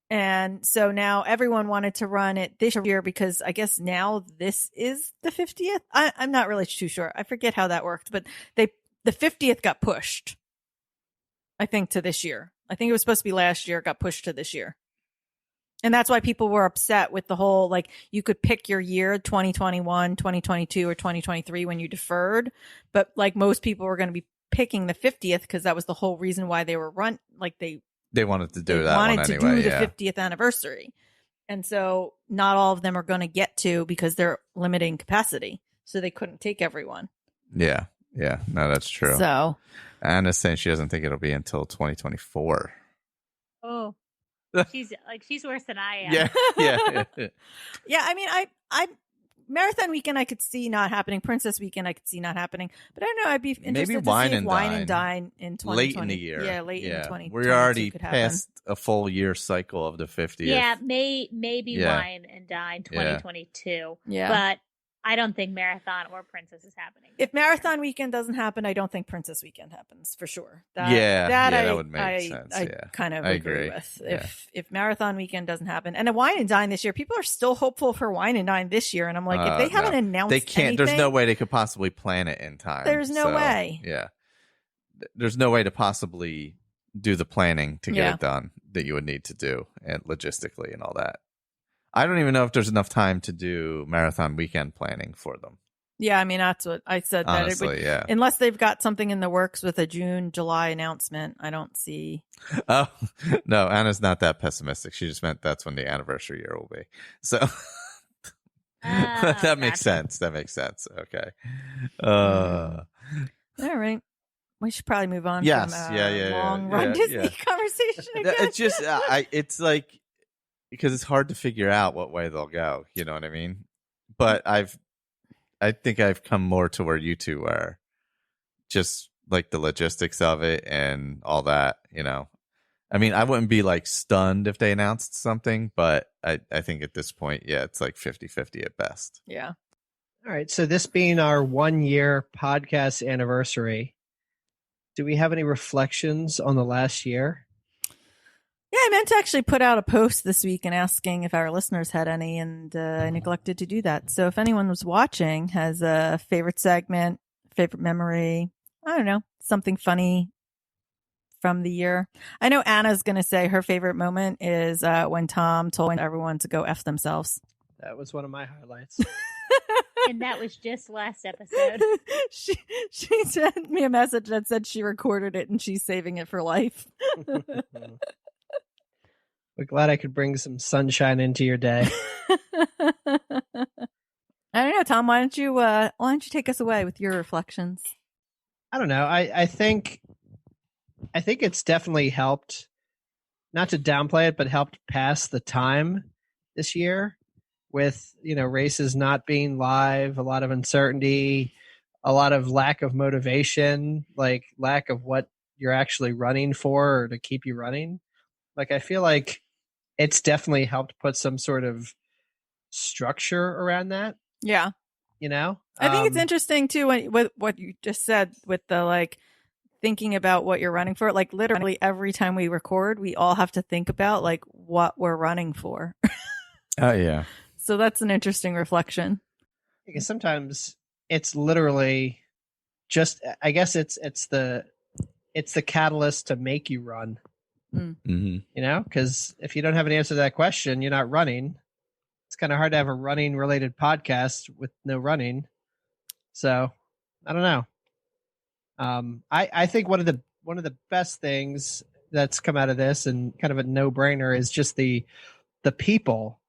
And so now everyone wanted to run it this year because I guess now this is the 50th. I'm not really too sure. I forget how that worked, but the 50th got pushed, I think, to this year. I think it was supposed to be last year. It got pushed to this year. And that's why people were upset with the whole, like, you could pick your year, 2021, 2022, or 2023 when you deferred. But like most people were going to be picking the 50th because that was the whole reason why they were they wanted to do that one anyway. They wanted to do the 50th anniversary. And so not all of them are going to get to because they're limiting capacity. So they couldn't take everyone. Yeah. No, that's true. So Anna's saying she doesn't think it'll be until 2024. Oh. She's worse than I am. Yeah. Yeah, I mean, I Marathon Weekend I could see not happening. Princess Weekend I could see not happening. But I don't know. I'd be interested maybe to Wine see if and Wine Dine and Dine in 2020. late in the year. Yeah, late in 2020. We're already past a full year cycle of the 50th. Yeah, maybe Wine and Dine 2022. Yeah. But I don't think Marathon or Princess is happening. If Marathon Weekend doesn't happen, I don't think Princess Weekend happens for sure. That would make sense. I kind of agree with. Yeah. If Marathon Weekend doesn't happen, and a Wine and Dine this year, people are still hopeful for Wine and Dine this year, and I'm like, if they haven't announced, they can't. Anything, there's no way they could possibly plan it in time. There's no way. Yeah, there's no way to possibly do the planning to get it done that you would need to do, and logistically and all that. I don't even know if there's enough time to do marathon weekend planning for them. Yeah, I mean, that's what I said. Honestly, yeah. Unless they've got something in the works with a June, July announcement, I don't see. Oh, no, Anna's not that pessimistic. She just meant that's when the anniversary year will be. So that makes sense. That makes sense. Okay. All right. We should probably move on. Yes. From, Yeah. Long run Disney conversation again. It's just, it's like, because it's hard to figure out what way they'll go. You know what I mean? But I think I've come more to where you two are, just like the logistics of it and all that, you know. I mean, I wouldn't be like stunned if they announced something, but I think at this point, yeah, it's like 50-50 at best. Yeah. All right. So this being our 1 year podcast anniversary, do we have any reflections on the last year? Yeah, I meant to actually put out a post this week and asking if our listeners had any, and I neglected to do that. So if anyone was watching, has a favorite segment, favorite memory, I don't know, something funny from the year. I know Anna's going to say her favorite moment is when Tom told everyone to go F themselves. That was one of my highlights. And that was just last episode. She sent me a message that said she recorded it and she's saving it for life. We're glad I could bring some sunshine into your day. I don't know, Tom. Why don't you take us away with your reflections? I don't know. I think it's definitely helped, not to downplay it, but helped pass the time this year with, you know, races not being live, a lot of uncertainty, a lot of lack of motivation, like lack of what you're actually running for or to keep you running. Like, I feel like it's definitely helped put some sort of structure around that. Yeah. You know? I think it's interesting too with what you just said with the like thinking about what you're running for. Like literally every time we record, we all have to think about like what we're running for. Oh yeah. So that's an interesting reflection. Because sometimes it's literally just, I guess it's the catalyst to make you run. Mm-hmm. You know, because if you don't have an answer to that question, you're not running. It's kind of hard to have a running related podcast with no running. So I don't know. I think one of the best things that's come out of this and kind of a no brainer is just the people.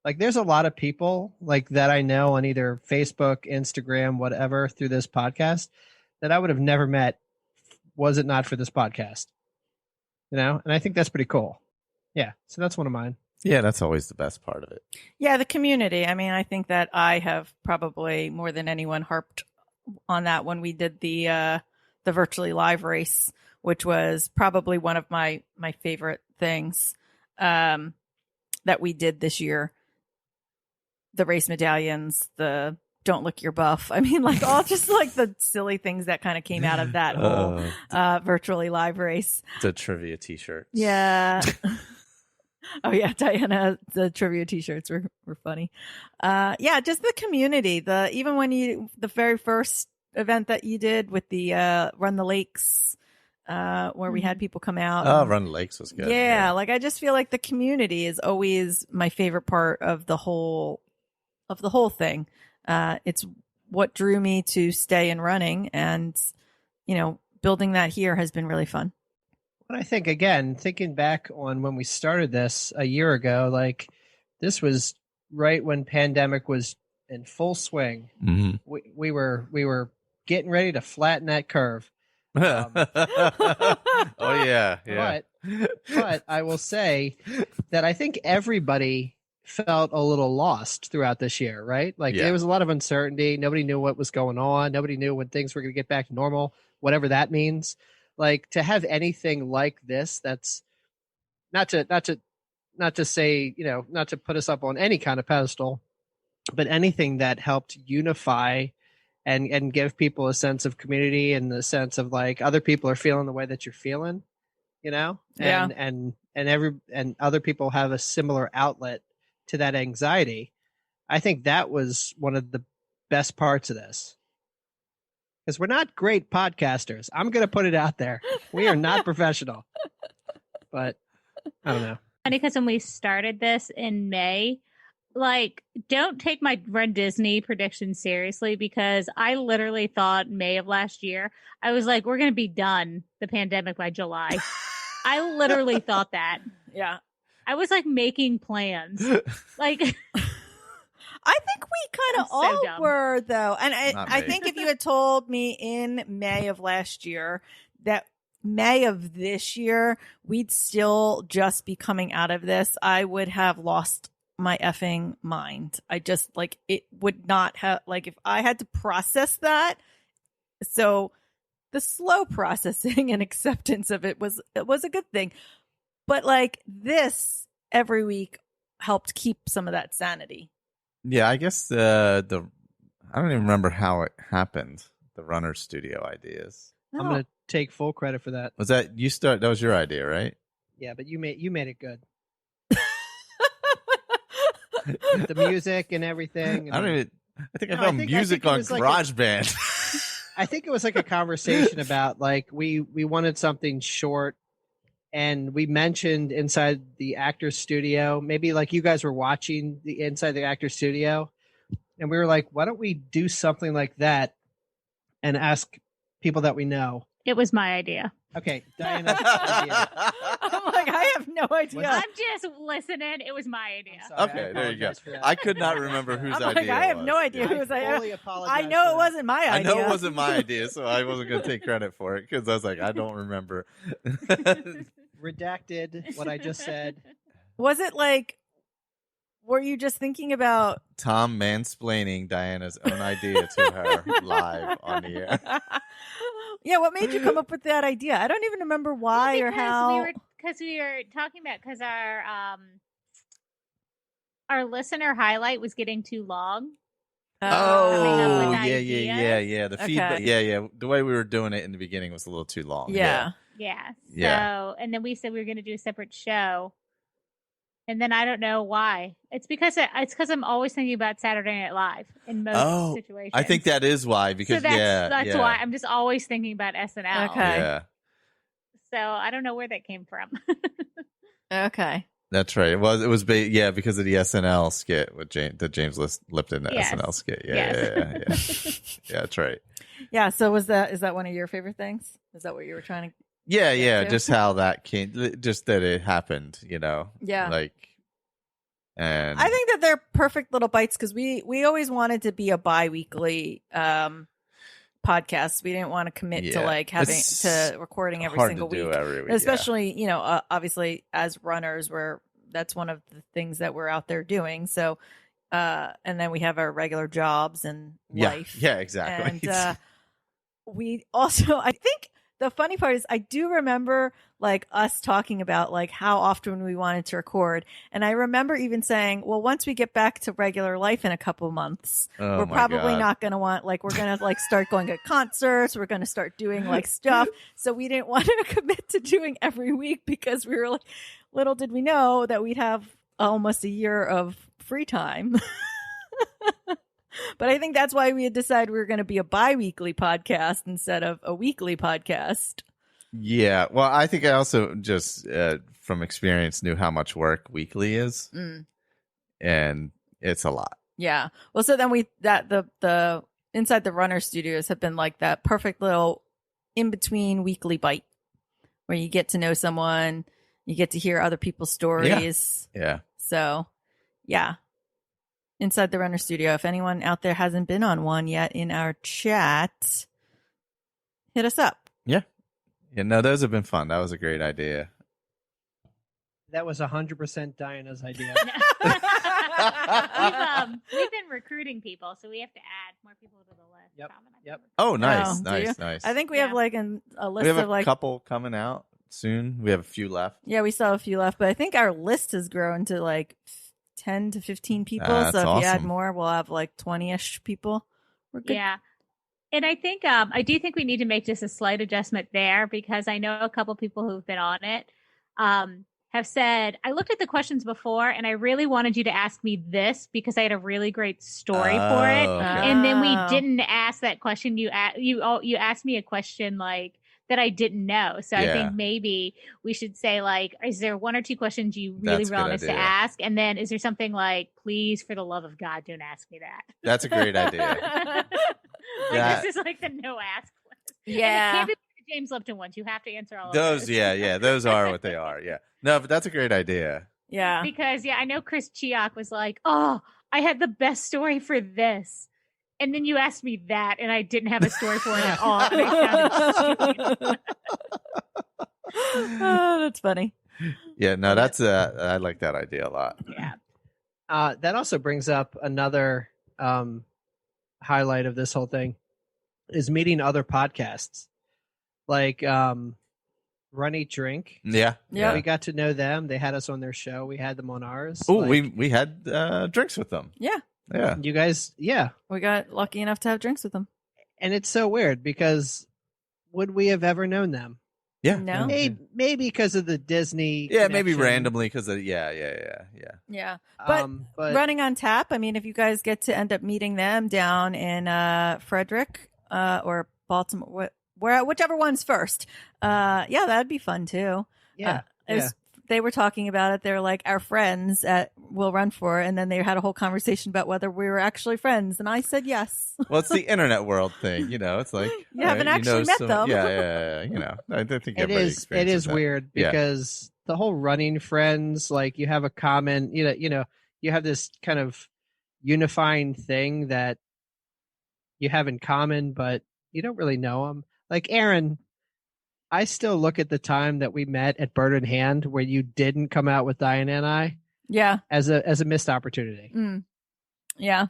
Like there's a lot of people like that I know on either Facebook, Instagram, whatever through this podcast that I would have never met was it not for this podcast. You know, and I think that's pretty cool. Yeah. So that's one of mine. Yeah, that's always the best part of it. Yeah, the community. I mean, I think that I have probably more than anyone harped on that when we did the virtually live race, which was probably one of my favorite things that we did this year. The race medallions, the don't lick your buff. I mean, like all just like the silly things that kind of came out of that whole virtually live race. The trivia t-shirts. Yeah. Oh yeah, Diana, the trivia t-shirts were funny. Yeah, just the community. Even when the very first event that you did with the Run the Lakes, where we had people come out. Oh, Run the Lakes was good. Yeah, like I just feel like the community is always my favorite part of the whole thing. It's what drew me to stay in running, and you know, building that here has been really fun. But I think, again, thinking back on when we started this a year ago, like this was right when pandemic was in full swing. Mm-hmm. We were getting ready to flatten that curve. Oh yeah. But I will say that I think everybody felt a little lost throughout this year, right? Like there was a lot of uncertainty. Nobody knew what was going on. Nobody knew when things were going to get back to normal, whatever that means. Like to have anything like this, that's not to say, you know, not to put us up on any kind of pedestal, but anything that helped unify and give people a sense of community and the sense of like other people are feeling the way that you're feeling, you know, and other people have a similar outlet to that anxiety. I think that was one of the best parts of this. Because we're not great podcasters. I'm going to put it out there. We are not professional. But I don't know. Funny because when we started this in May, like, don't take my Run Disney prediction seriously, because I literally thought May of last year, I was like, we're going to be done the pandemic by July. I literally thought that. Yeah. I was like making plans. Like, I think we kind of I'm so all dumb. were, though. And Not I me. think if you had told me in May of last year that May of this year, we'd still just be coming out of this, I would have lost my effing mind. I just, like, it would not have, like, if I had to process that. So the slow processing and acceptance of it was a good thing. But, like, this every week helped keep some of that sanity. Yeah, I guess the I don't even remember how it happened. The Runner Studio ideas. No. I'm going to take full credit for that. Was that you start? That was your idea, right? Yeah, but you made it good. The music and everything. I don't even. I think I No, found music it on was like GarageBand. I think it was like a conversation about, like, we wanted something short, and we mentioned inside the actor's studio, maybe like you guys were watching the inside the actor's studio, and we were like, why don't we do something like that and ask people that we know? it was my idea. Okay, Diana's idea. I'm like, I have no idea. I'm just listening. It was my idea. I'm sorry, Okay, I there you go. apologize for that. I could not remember whose I'm idea. like, I have it no was. idea Yeah. whose idea. fully apologize I know for it that. wasn't my I idea. know it wasn't my idea, so I wasn't going to take credit for it because I was like, I don't remember. Redacted what I just said. Was it like, were you just thinking about Tom mansplaining Diana's own idea to her live on the air. Yeah, what made you come up with that idea? I don't even remember why or how. Because we were talking about, because our listener highlight was getting too long. Coming up Oh, with yeah. The Okay. feedback, yeah. The way we were doing it in the beginning was a little too long. Yeah. Yeah. So, Yeah. and then we said we were going to do a separate show. And then I don't know why. It's because I'm always thinking about Saturday Night Live in most situations. I think that is why. Because so that's yeah. why I'm just always thinking about SNL. Okay. Yeah, So I don't know where that came from. Okay. that's right. It was because of the SNL skit with James Lipton Yes. SNL skit. Yes. Yeah. Yeah, that's right. Yeah, so is that one of your favorite things? Is that what you were trying to Yeah, too. just how that came, just that it happened, Yeah. like, and I think that they're perfect little bites because we always wanted to be a bi-weekly podcast. We didn't want to commit to Yeah. like having It's to recording every hard single to do week. every week, Especially, obviously as runners, that's one of the things that we're out there doing. So, and then we have our regular jobs and life. Yeah, exactly. And we also, I think the funny part is I do remember like us talking about like how often we wanted to record. And I remember even saying, well, once we get back to regular life in a couple months, Oh we're my probably God. not going to want, like, we're going to like start going to concerts. We're going to start doing like stuff. So we didn't want to commit to doing every week because we were like, little did we know that we'd have almost a year of free time. But I think that's why we had decided we were going to be a bi-weekly podcast instead of a weekly podcast. Yeah, well, I think I also just from experience knew how much work weekly is, and it's a lot. Yeah. Well, so then the Inside the Runner Studios have been like that perfect little in between weekly bite where you get to know someone, you get to hear other people's stories. Yeah. So, yeah. Inside the Runner Studio. If anyone out there hasn't been on one yet in our chat, hit us up. Yeah, no, those have been fun. That was a great idea. That was 100% Diana's idea. We've been recruiting people, so we have to add more people to the list. Yep. Tom and I Yep. Oh, nice, Oh, do you? nice. I think we Yeah. have like a list we have of a like couple coming out soon. We have a few left. Yeah, we still have a few left, but I think our list has grown to like 10 to 15 people. That's So if you add awesome. more, we'll have like 20-ish people. We're good. Yeah. And I think I do think we need to make just a slight adjustment there, because I know a couple people who've been on it have said, I looked at the questions before and I really wanted you to ask me this because I had a really great story for it. Okay. And then we Oh. didn't ask that question. You asked me a question like that I didn't know. So I Yeah. think maybe we should say, like, is there one or two questions you really That's a good want us to idea. ask? And then is there something like, please, for the love of God, don't ask me that. That's a great idea. Like, this is like the no ask list. And it Yeah. can't be the James Lipton ones. You have to answer all of Those, those. yeah, those are what they are. Yeah. No, but that's a great idea. Yeah. Because, I know Chris Chiak was like, oh, I had the best story for this. And then you asked me that, and I didn't have a story for it at all. And I found it Oh, that's funny. Yeah, no, that's I like that idea a lot. Yeah. That also brings up another highlight of this whole thing is meeting other podcasts, like Run Eat Drink. Yeah. Yeah. We got to know them. They had us on their show. We had them on ours. Oh, Like, we had drinks with them. Yeah. Yeah. you guys, yeah. We got lucky enough to have drinks with them. And it's so weird because would we have ever known them? Yeah. No. Maybe because of the Disney. Yeah, maybe connection. randomly because of yeah. Yeah. But, Running on Tap, I mean, if you guys get to end up meeting them down in Frederick or Baltimore, whichever one's first, that'd be fun too. yeah, They were talking about it. They're like our friends at Will Run For, and then they had a whole conversation about whether we were actually friends, and I said yes. Well, it's the internet world thing, It's like You haven't actually met them. Yeah. I think it everybody is. It experiences is that. weird Yeah. because the whole running friends, like you have a common, you have this kind of unifying thing that you have in common, but you don't really know them. Like Aaron, I still look at the time that we met at Bird in Hand where you didn't come out with Diana and I Yeah. as a missed opportunity. Yeah.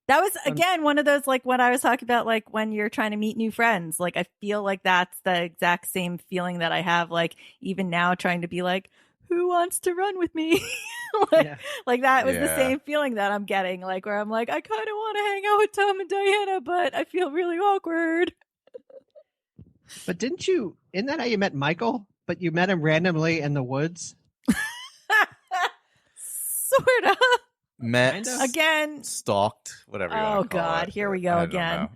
That was, again, one of those, like, what I was talking about, like, when you're trying to meet new friends. Like, I feel like that's the exact same feeling that I have, like, even now trying to be like, who wants to run with me? Like, that was the same feeling that I'm getting, like, where I'm like, I kind of want to hang out with Tom and Diana, but I feel really awkward. But isn't that how you met Michael? But you met him randomly in the woods? Sort of. Met Kinda. Again. stalked, whatever you Oh, want to call God. it. Here we go I don't again.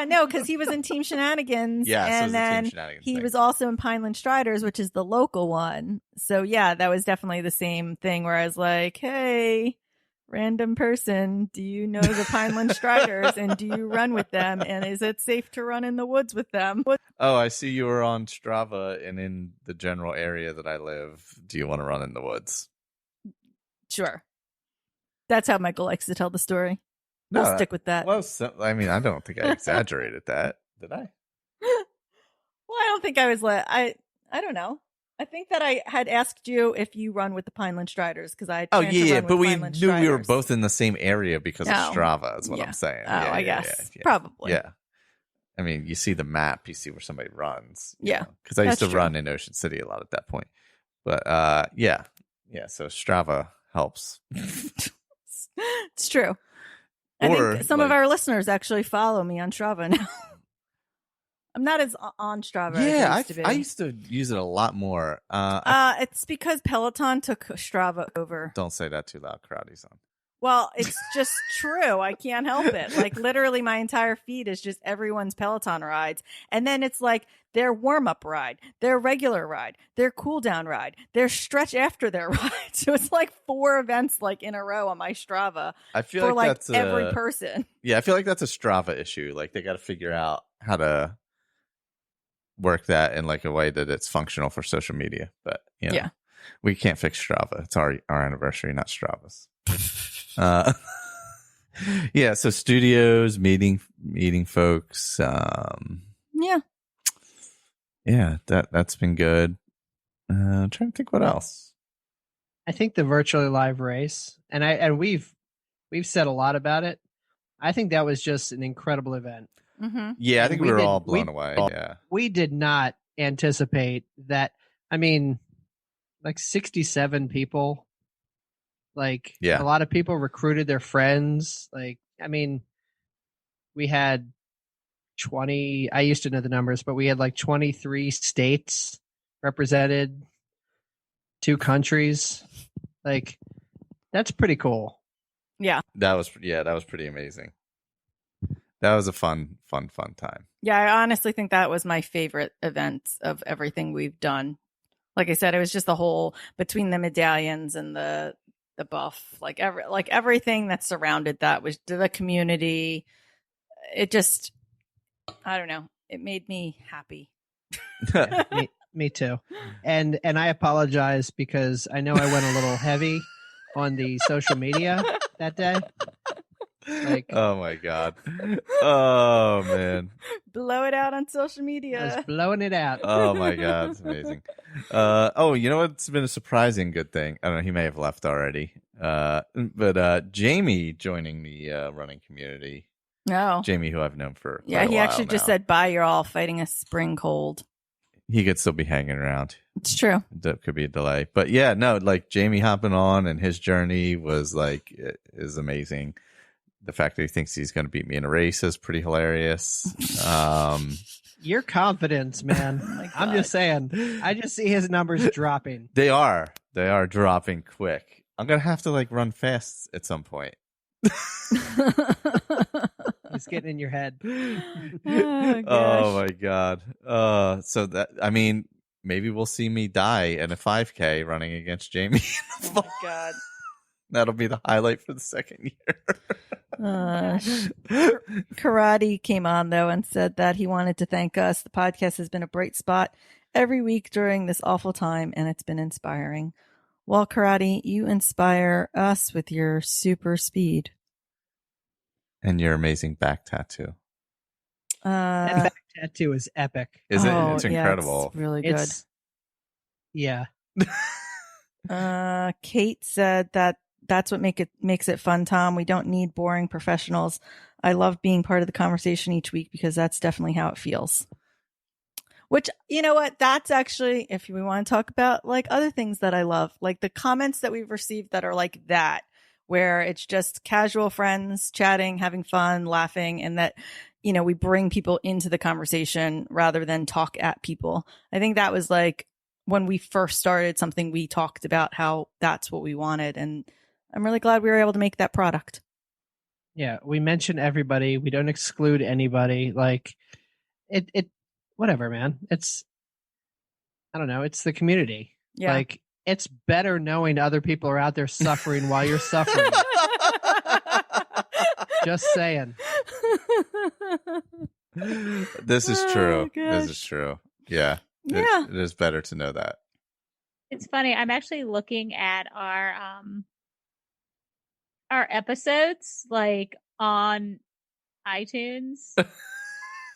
know. No, because he was in Team Shenanigans. Yeah, so it and was a Team then Shenanigans he thing. was also in Pineland Striders, which is the local one. So, yeah, that was definitely the same thing where I was like, hey, random person, do you know the Pineland Striders and do you run with them? And is it safe to run in the woods with them? Oh, I see you were on Strava and in the general area that I live. Do you want to run in the woods? Sure. That's how Michael likes to tell the story. No, We'll stick with that. Well, I mean, I don't think I exaggerated that. Did I? Well, I don't think I was I don't know. I think that I had asked you if you run with the Pineland Striders because I. Oh planned to yeah, run but with we Pineland knew we were Striders. both in the same area because of Oh. Strava. Is what Yeah. I'm saying. Oh, I guess probably. Yeah. I mean, you see the map, you see where somebody runs. Yeah, Because I used to that's true. run in Ocean City a lot at that point. But yeah. So Strava helps. It's true. I Or, think some of like- our listeners actually follow me on Strava now. I'm not as on Strava as Yeah, I used to be. I used to use it a lot more. It's because Peloton took Strava over. Don't say that too loud. Crowdy's on. Well, it's just true. I can't help it. Like literally my entire feed is just everyone's Peloton rides. And then it's like their warm-up ride, their regular ride, their cool-down ride, their stretch after their ride. So it's like 4 events like in a row on my Strava I feel for like like that's every person. Yeah, I feel like that's a Strava issue. Like they got to figure out how to work that in like a way that it's functional for social media. But Yeah. we can't fix Strava. It's our anniversary, not Strava's. Yeah, so studios, meeting folks. Yeah. Yeah, that's been good. I'm trying to think what else. I think the virtually live race, and we've said a lot about it. I think that was just an incredible event. Mm-hmm. Yeah, I And think we we were did- all blown we- away. Yeah. We did not anticipate that. I mean, like 67 people. Like Yeah. a lot of people recruited their friends. Like, I mean, we had 20. I used to know the numbers, but we had like 23 states represented, 2 countries. Like, that's pretty cool. Yeah. That was pretty amazing. That was a fun time. Yeah, I honestly think that was my favorite event of everything we've done. Like I said, it was just the whole between the medallions and the buff, like everything that surrounded that was the community. It just, I don't know, it made me happy. Yeah, me too. And I apologize because I know I went a little heavy on the social media that day. Like, oh my god. Oh man. Blow it out on social I media. was blowing it out. Oh my god, it's amazing. Oh, you know what's been a surprising good thing? I don't know, he may have left already. But Jamie joining the running community. No. Jamie, who I've known for Yeah, he actually now. just said bye, you're all fighting a spring cold. He could still be hanging around. It's true. That could be a delay. But yeah, no, like Jamie hopping on and his journey was like is amazing. The fact that he thinks he's going to beat me in a race is pretty hilarious. Your confidence, man. Oh I'm just saying. I just see his numbers dropping. They are dropping quick. I'm going to have to like run fast at some point. It's getting in your head. Oh my god. So that, I mean, maybe we'll see me die in a 5K running against Jamie. Oh my god. That'll be the highlight for the second year. Karate came on though and said that he wanted to thank us. The podcast has been a bright spot every week during this awful time, and it's been inspiring. Well, Karate, you inspire us with your super speed and your amazing back tattoo. That back tattoo is epic. Is it? It's incredible. Yeah, it's really good. Yeah. Kate said that's what makes it fun, Tom. We don't need boring professionals. I love being part of the conversation each week because that's definitely how it feels. Which, you know what? That's actually, if we want to talk about like other things that I love, like the comments that we've received that are like that, where it's just casual friends chatting, having fun, laughing, and that, you know, we bring people into the conversation rather than talk at people. I think that was like when we first started something, we talked about how that's what we wanted. And I'm really glad we were able to make that product. Yeah. We mention everybody. We don't exclude anybody. Like it whatever, man. It's, I don't know. It's the community. Yeah. Like it's better knowing other people are out there suffering while you're suffering. Just saying. This is true. Oh, this is true. Yeah. Yeah. It is better to know that. It's funny. I'm actually looking at our episodes like on iTunes.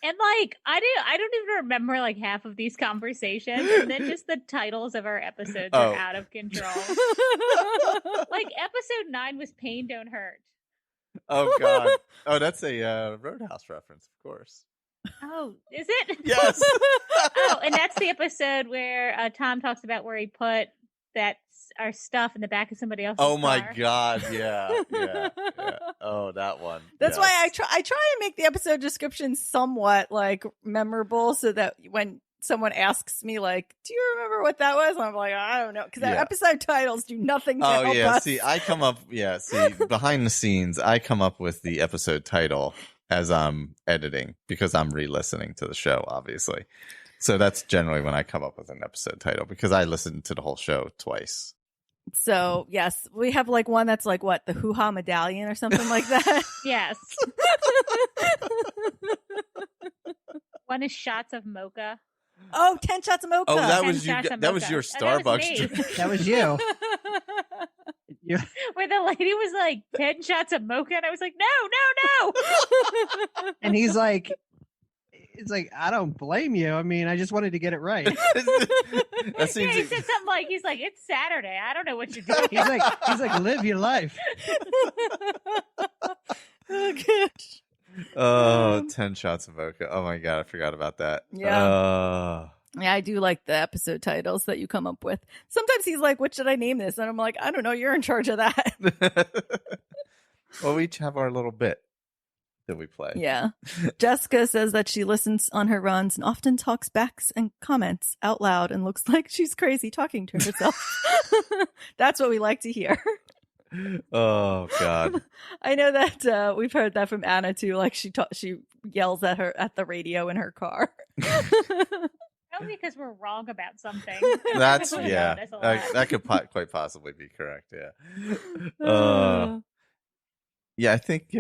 And like I don't even remember like half of these conversations, and then just the titles of our episodes are out of control. Like episode 9 was "Pain Don't Hurt." Oh god! Oh, that's a Roadhouse reference, of course. Oh, is it? Yes. Oh, and that's the episode where Tom talks about where he put our stuff in the back of somebody else's Oh my car. god! Yeah. Oh, that one. That's why I try to make the episode description somewhat like memorable, so that when someone asks me like, "Do you remember what that was?" I'm like, I don't know, because our episode titles do nothing to help us. See, I come up. Yeah, see, behind the scenes, I come up with the episode title as I'm editing because I'm re-listening to the show, obviously. So that's generally when I come up with an episode title because I listened to the whole show twice. So yes, we have like one that's like what, the Hoo-Ha Medallion or something like that. Yes. One is Shots of Mocha. Oh, 10 shots of mocha. Oh, that 10 was you. shots of That was mocha. your Starbucks me. drink. That was you. Where the lady was like 10 shots of mocha, and I was like, no. And he's like, I don't blame you. I mean, I just wanted to get it right. That seems. Yeah, he said something like, he's like, it's Saturday. I don't know what you're doing. He's like, live your life. Oh, gosh. Oh, 10 shots of vodka. Oh my god, I forgot about that. Yeah. Yeah, I do like the episode titles that you come up with. Sometimes he's like, what should I name this? And I'm like, I don't know. You're in charge of that. Well, we each have our little bit that we play. Yeah. Jessica says that she listens on her runs and often talks backs and comments out loud and looks like she's crazy talking to herself. That's what we like to hear. Oh God. I know that we've heard that from Anna too. Like she yells at her at the radio in her car. Probably because we're wrong about something. That's We yeah. notice a lot. That could quite possibly be correct. Yeah. Yeah, I think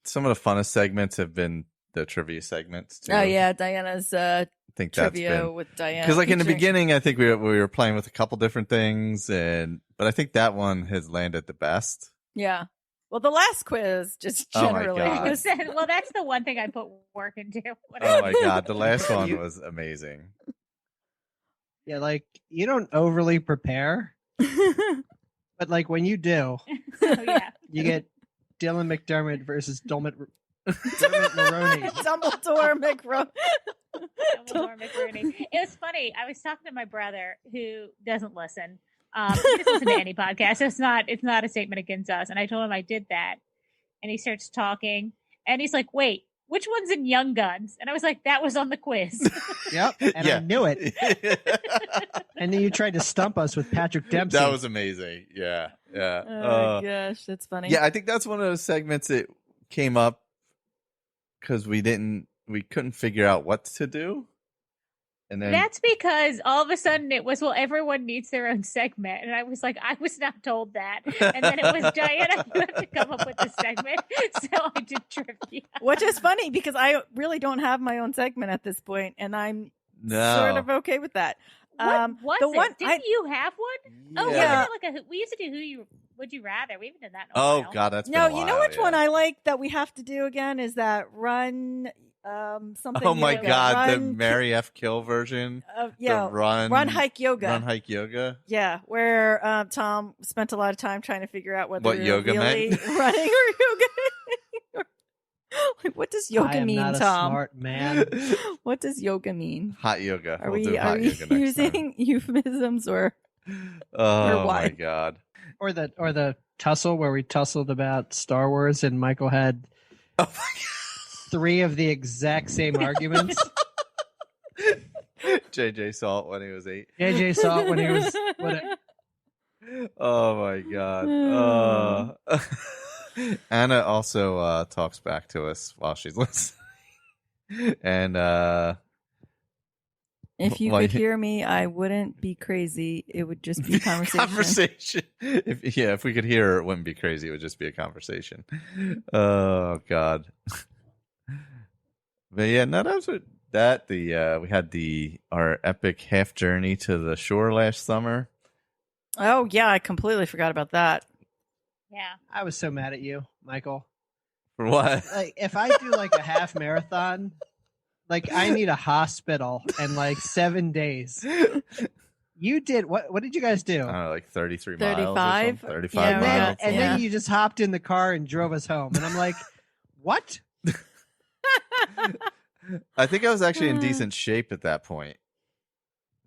some of the funnest segments have been the trivia segments too. Oh yeah, Diana's I think trivia that's been, with Diana. because like in the featuring- beginning, I think we were playing with a couple different things, but I think that one has landed the best. Yeah. Well, the last quiz just Oh my generally God. was. Well, that's the one thing I put work into. Oh my God, the last one was amazing. Yeah, like you don't overly prepare, but like when you do, Oh, yeah. you get Dylan McDermott versus Dermot Mulroney. Dumbledore McRow. Dumbledore McRooney. It was funny. I was talking to my brother who doesn't listen. He doesn't listen to any podcast. So it's not a statement against us. And I told him I did that. And he starts talking and he's like, wait, which one's in Young Guns? And I was like, that was on the quiz. Yep, and Yeah. I knew it. And then you tried to stump us with Patrick Dempsey. That was amazing. Yeah. Oh gosh, that's funny. Yeah, I think that's one of those segments that came up because we couldn't figure out what to do. And then That's because all of a sudden it was, well, everyone needs their own segment. And I was like, I was not told that. And then it was, Diana, you have to come up with the segment. So I did trivia. Which is funny because I really don't have my own segment at this point, and I'm sort of okay with that. What was the it? one- Didn't you have one? Oh, Yeah. we used to do Would You Rather. We haven't done that in a Oh while. God, that's No, been a you know while, which yeah. one I like that we have to do again is that run something. Oh my yoga. God, the Run, Mary F. Kill version. yeah, The run hike yoga. Run hike yoga. Yeah, where Tom spent a lot of time trying to figure out whether What we were yoga really meant? running or yoga. Like, what does I yoga am mean, not a Tom? smart man. What does yoga mean? Hot yoga. Are We'll we do hot yoga next time. using euphemisms or? Oh why? my God. Or the tussle where we tussled about Star Wars and Michael had Oh my 3 of the exact same arguments. JJ saw it when he was 8. JJ saw it when he was Oh my God. Anna also talks back to us while she's listening. And If you Why- could hear me, I wouldn't be crazy. It would just be a conversation. If we could hear her, it wouldn't be crazy. It would just be a conversation. Oh God. But yeah, no, that was that. We had our epic half journey to the shore last summer. Oh yeah, I completely forgot about that. Yeah. I was so mad at you, Michael. For what? Like if I do like a half marathon, like I need a hospital and like 7 days. You did what did you guys do? I don't know, like 33 35? miles. Or something. 35 Yeah, and miles. then you just hopped in the car and drove us home. And I'm like, what? I think I was actually in decent shape at that point.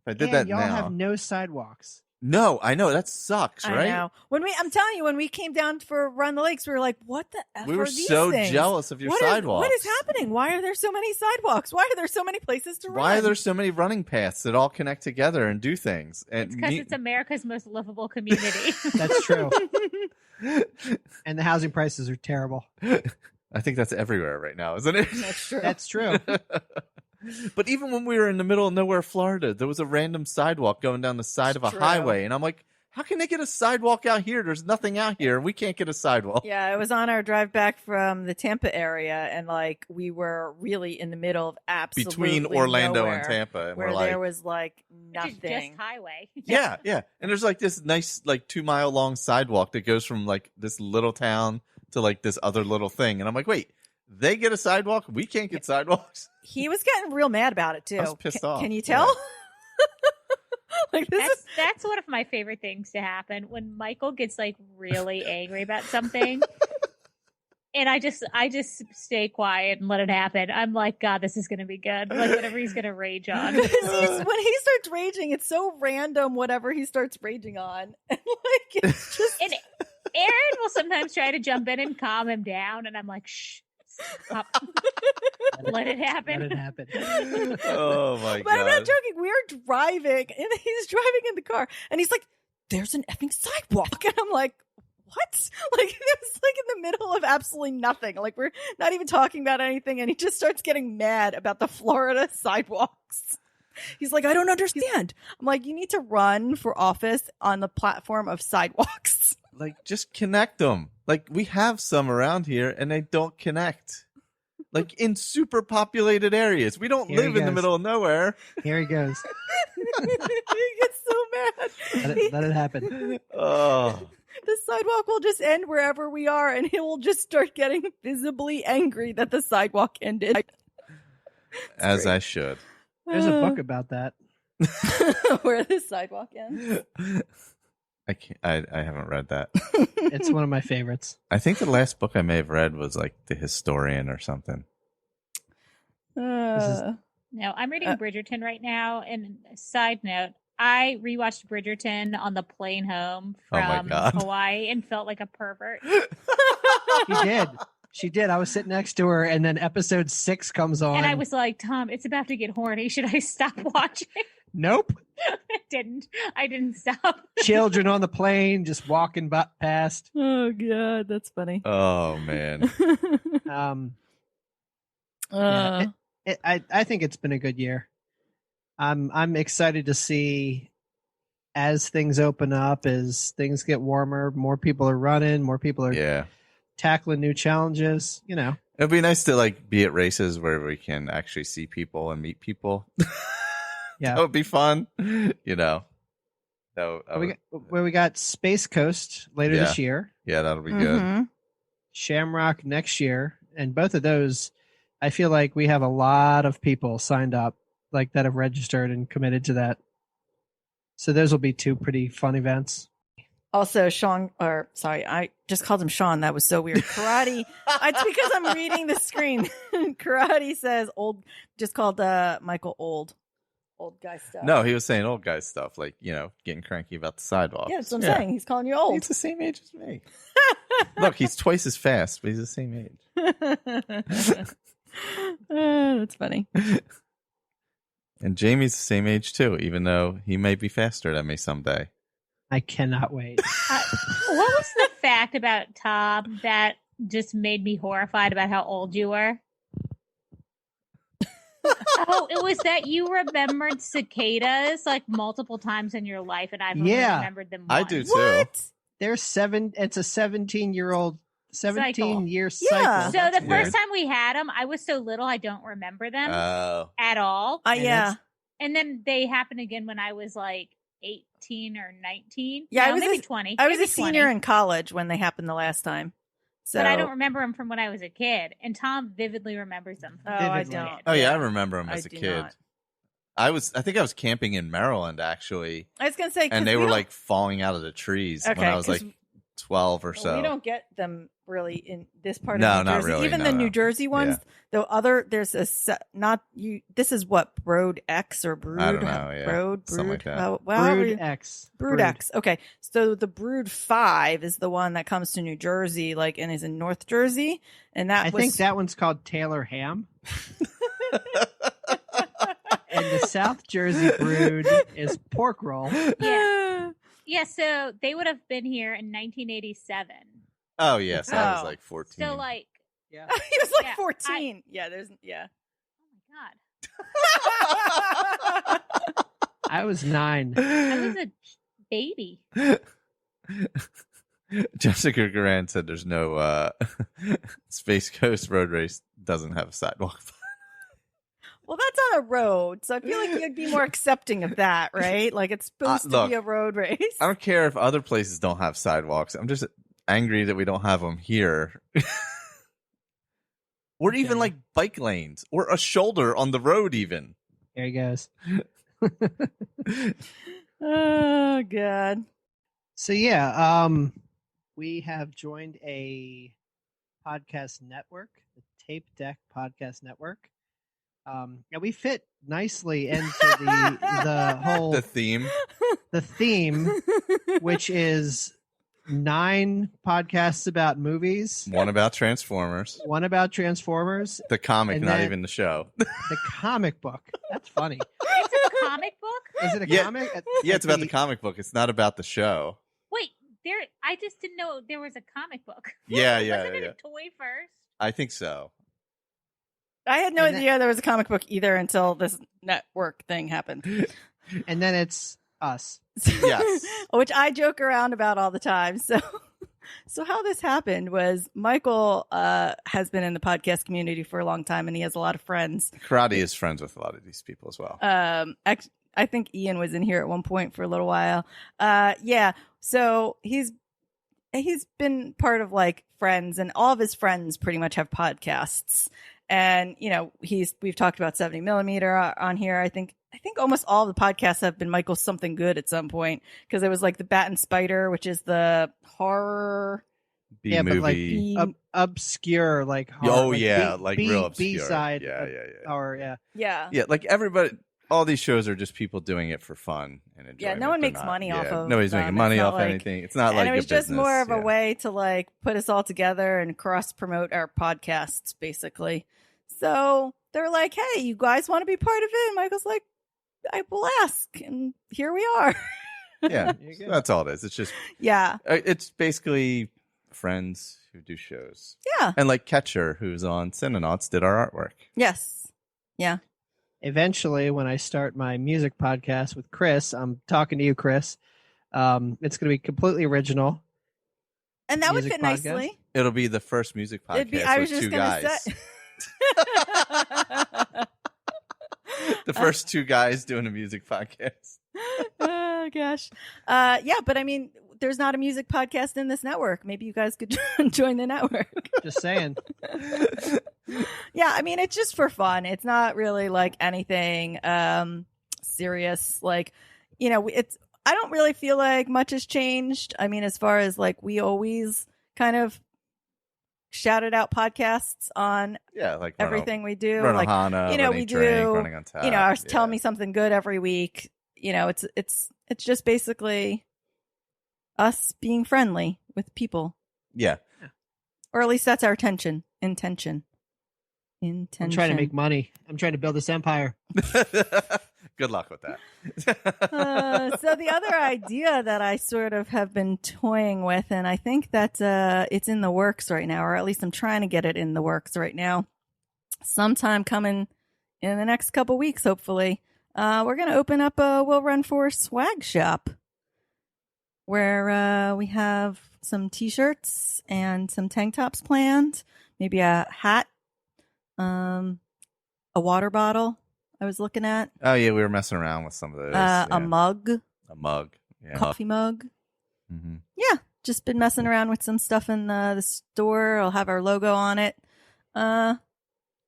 If I did that y'all now. have no sidewalks. No, I know that sucks, right? I know. I'm telling you, when we came down for Run the Lakes, we were like, "What the f?" We are were these so things? jealous of your What is- sidewalks. What is happening? Why are there so many sidewalks? Why are there so many places to run? Why are there so many running paths that all connect together and do things? And It's because it's America's most livable community. That's true. And the housing prices are terrible. I think that's everywhere right now, isn't it? That's true. That's true. But even when we were in the middle of nowhere, Florida, there was a random sidewalk going down the side of a True. highway, and I'm like, how can they get a sidewalk out here? There's nothing out here, and we can't get a sidewalk. Yeah, it was on our drive back from the Tampa area, and like we were really in the middle of absolutely Between Orlando nowhere, and Tampa, and where we're like, there was like Which is nothing. just highway. yeah. And there's like this nice, like 2 mile long sidewalk that goes from like this little town to like this other little thing, and I'm like, wait, they get a sidewalk, we can't get sidewalks. He was getting real mad about it too. I was pissed off. Can you tell? Like this is That's one of my favorite things to happen when Michael gets like really angry about something. And I just stay quiet and let it happen. I'm like, God, this is gonna be good. Like whatever he's gonna rage on. when he starts raging, it's so random. Whatever he starts raging on, and like it's just And Aaron will sometimes try to jump in and calm him down, and I'm like, shh, stop. Let it happen. Let it happen. Oh my But I'm not god! joking. We're driving, and he's driving in the car, and he's like, "There's an effing sidewalk," and I'm like, what? Like, it was like in the middle of absolutely nothing. Like, we're not even talking about anything. And he just starts getting mad about the Florida sidewalks. He's like, I don't understand. I'm like, you need to run for office on the platform of sidewalks. Like, just connect them. Like, we have some around here and they don't connect. Like, in super populated areas. We don't Here he live in the goes. middle of nowhere. Here he goes. He gets so mad. Let it happen. Oh. The sidewalk will just end wherever we are, and he will just start getting visibly angry that the sidewalk ended. As great. I should. There's a book about that. Where the sidewalk ends. I haven't read that. It's one of my favorites. I think the last book I may have read was like The Historian or something. No, I'm reading Bridgerton right now. And side note, I rewatched Bridgerton on the plane home from Hawaii and felt like a pervert. She did. She did. I was sitting next to her, and then episode 6 comes on. And I was like, Tom, it's about to get horny. Should I stop watching? Nope. I didn't stop. Children on the plane just walking past. Oh, God. That's funny. Oh, man. Yeah, I think it's been a good year. I'm excited to see as things open up, as things get warmer, more people are running, more people are tackling new challenges. You know, it'd be nice to like be at races where we can actually see people and meet people. Yeah, that would be fun. You know, we got Space Coast later this year. Yeah, that'll be good. Shamrock next year, and both of those, I feel like we have a lot of people signed up, like that have registered and committed to that. So those will be 2 pretty fun events. Also, I just called him Sean. That was so weird. Karate. It's because I'm reading the screen. Karate says just called Michael old guy stuff. No, he was saying old guy stuff, like, you know, getting cranky about the sidewalk. Yeah, that's what I'm saying. He's calling you old. He's the same age as me. Look, he's twice as fast, but he's the same age. That's funny. And Jamie's the same age too, even though he may be faster than me someday. I cannot wait. What was the fact about Tom that just made me horrified about how old you were? Oh, it was that you remembered cicadas like multiple times in your life, and I've only remembered them once. I do too. What? It's a 17-year-old, 17-year cycle. Yeah. So the first time we had them, I was so little I don't remember them at all. And then they happened again when I was like 18 or 19. Yeah, no, maybe 20. I was maybe a senior in college when they happened the last time. So, but I don't remember them from when I was a kid. And Tom vividly remembers them. I don't. Oh yeah, I remember them as a kid. Not. I think I was camping in Maryland actually. I was gonna say, and they were like falling out of the trees when I was like 12 or so. We don't get them really in this part No, of New not Jersey. really. Even No, the no. New Jersey ones, there's this is what Broad X or Brood. I don't know. Yeah, Brood, something like that. Brood X. Brood X. Okay, so the Brood 5 is the one that comes to New Jersey, like, and is in North Jersey, and I think that one's called Taylor Ham. And the South Jersey Brood is pork roll. Yeah. Yeah, so they would have been here in 1987. Oh, yes. I was like 14. So, like... Yeah. he was like 14. Oh, my God. I was 9. I was a baby. Jessica Garand said there's no Space Coast road race doesn't have a sidewalk. Well, that's on a road, so I feel like you'd be more accepting of that, right? Like, it's supposed to be a road race. I don't care if other places don't have sidewalks. I'm just angry that we don't have them here. Or even like bike lanes or a shoulder on the road even. There he goes. Oh, God. So, yeah, we have joined a podcast network, the Tape Deck Podcast Network. And we fit nicely into the whole theme, which is 9 podcasts about movies, one about Transformers, the comic, not even the show, the comic book. That's funny. It's a comic book? Is it a comic? Yeah, it's about the comic book. It's not about the show. Wait, I just didn't know there was a comic book. Yeah, Wasn't it a toy first? I think so. I had no idea there was a comic book either until this network thing happened. And then it's us. Yes. Which I joke around about all the time. So how this happened was Michael has been in the podcast community for a long time, and he has a lot of friends. Karate is friends with a lot of these people as well. I think Ian was in here at one point for a little while. Yeah. So he's been part of like friends, and all of his friends pretty much have podcasts. And, you know, we've talked about 70 millimeter on here. I think almost all of the podcasts have been Michael's Something Good at some point, because it was like the Bat and Spider, which is the horror B-movie. But like obscure, like horror, like real obscure. B-side. Yeah. Or yeah. Like everybody, all these shows are just people doing it for fun and enjoying. Yeah, no one makes money off of. Nobody's making money off like, anything. It's not like and it was just business. more of a way to like put us all together and cross promote our podcasts, basically. So they're like, "Hey, you guys want to be part of it?" And Michael's like, "I will ask," and here we are. Yeah, so that's all it is. It's just it's basically friends who do shows. Yeah, and like Catcher, who's on Cinenauts, did our artwork. Yes, yeah. Eventually, when I start my music podcast with Chris, I'm talking to you, Chris. It's going to be completely original, and that would music fit podcast. nicely. It'll be the first music podcast I was with just two gonna guys. say. The first two guys doing a music podcast. Oh gosh, yeah. But I mean, there's not a music podcast in this network. Maybe you guys could join the network. Just saying. Yeah, I mean, it's just for fun. It's not really like anything serious. Like, you know, I don't really feel like much has changed. I mean, as far as like we always kind of shouted out podcasts on like everything we do. Run like, Ohana, you know, we do, Running on Tap, you know, Tell Me Something Good every week. You know, it's just basically us being friendly with people. Yeah. Or at least that's our intention. I'm trying to make money. I'm trying to build this empire. Good luck with that. So the other idea that I sort of have been toying with, and I think that it's in the works right now, or at least I'm trying to get it in the works right now, sometime coming in the next couple weeks, hopefully, we're going to open up a Will Run For swag shop where we have some t-shirts and some tank tops planned, maybe a hat, a water bottle I was looking at. Oh yeah, we were messing around with some of those. A mug. Yeah. Coffee mug. Mm-hmm. Yeah, just been messing around with some stuff in the store. I'll have our logo on it. I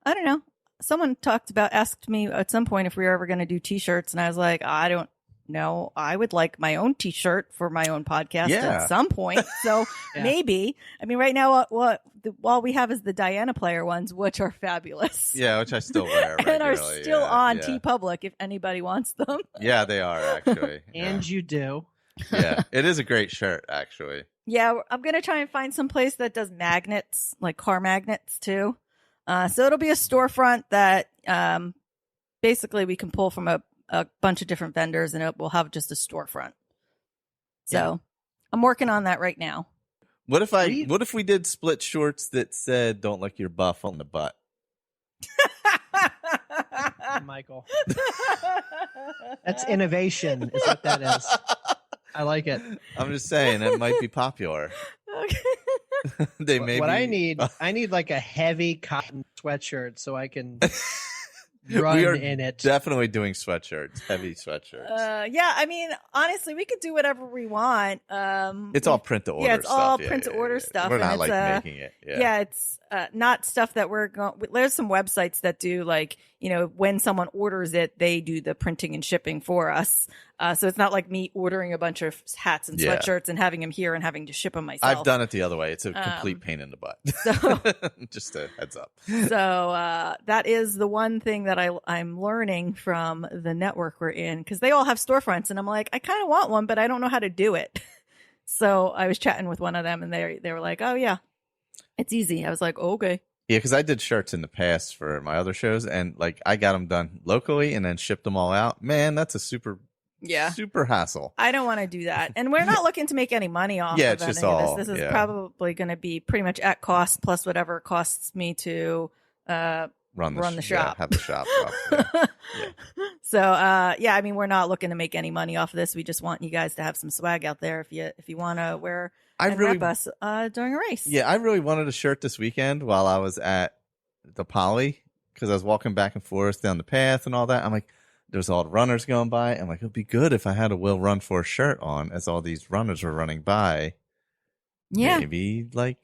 don't know. Someone asked me at some point if we were ever going to do t-shirts, and I was like, I don't know. I would like my own t-shirt for my own podcast at some point. So maybe. I mean, right now, all we have is the Diana player ones, which are fabulous. Yeah, which I still wear and are still on TeePublic if anybody wants them. Yeah, they are actually. And you do. Yeah, it is a great shirt, actually. Yeah, I'm going to try and find some place that does magnets, like car magnets too. So it'll be a storefront that basically we can pull from a bunch of different vendors, and it will have just a storefront. So I'm working on that right now. What if we did split shorts that said "Don't lick your buff on the butt"? Michael, that's innovation. Is what that is. I like it. I'm just saying it might be popular. Okay. I need like a heavy cotton sweatshirt so I can run in it. Definitely doing sweatshirts, heavy sweatshirts. Yeah, I mean, honestly, we could do whatever we want. It's all print to order. Yeah, it's all print to order stuff. We're not and like making it. Yeah, it's not stuff that we're going. There's some websites that do like, you know, when someone orders it, they do the printing and shipping for us. So it's not like me ordering a bunch of hats and sweatshirts and having them here and having to ship them myself. I've done it the other way. It's a complete pain in the butt. So, just a heads up. So that is the one thing that I'm learning from the network we're in, because they all have storefronts, and I'm like, I kind of want one, but I don't know how to do it. So I was chatting with one of them, and they were like, oh yeah, it's easy. I was like, oh, okay. Yeah, because I did shirts in the past for my other shows, and like I got them done locally and then shipped them all out. Man, that's a super Yeah. super hassle. I don't want to do that. And we're not looking to make any money off Yeah, of it's just any of all- this. This is yeah. probably going to be pretty much at cost plus whatever it costs me to Run the the shop. have the shop up. Yeah. So yeah, I mean, we're not looking to make any money off of this. We just want you guys to have some swag out there if you want to wear and rep us during a race. Yeah, I really wanted a shirt this weekend while I was at the Poly because I was walking back and forth down the path and all that. I'm like, there's all the runners going by. I'm like, it'd be good if I had a Will Run For shirt on as all these runners were running by. Yeah. Maybe like.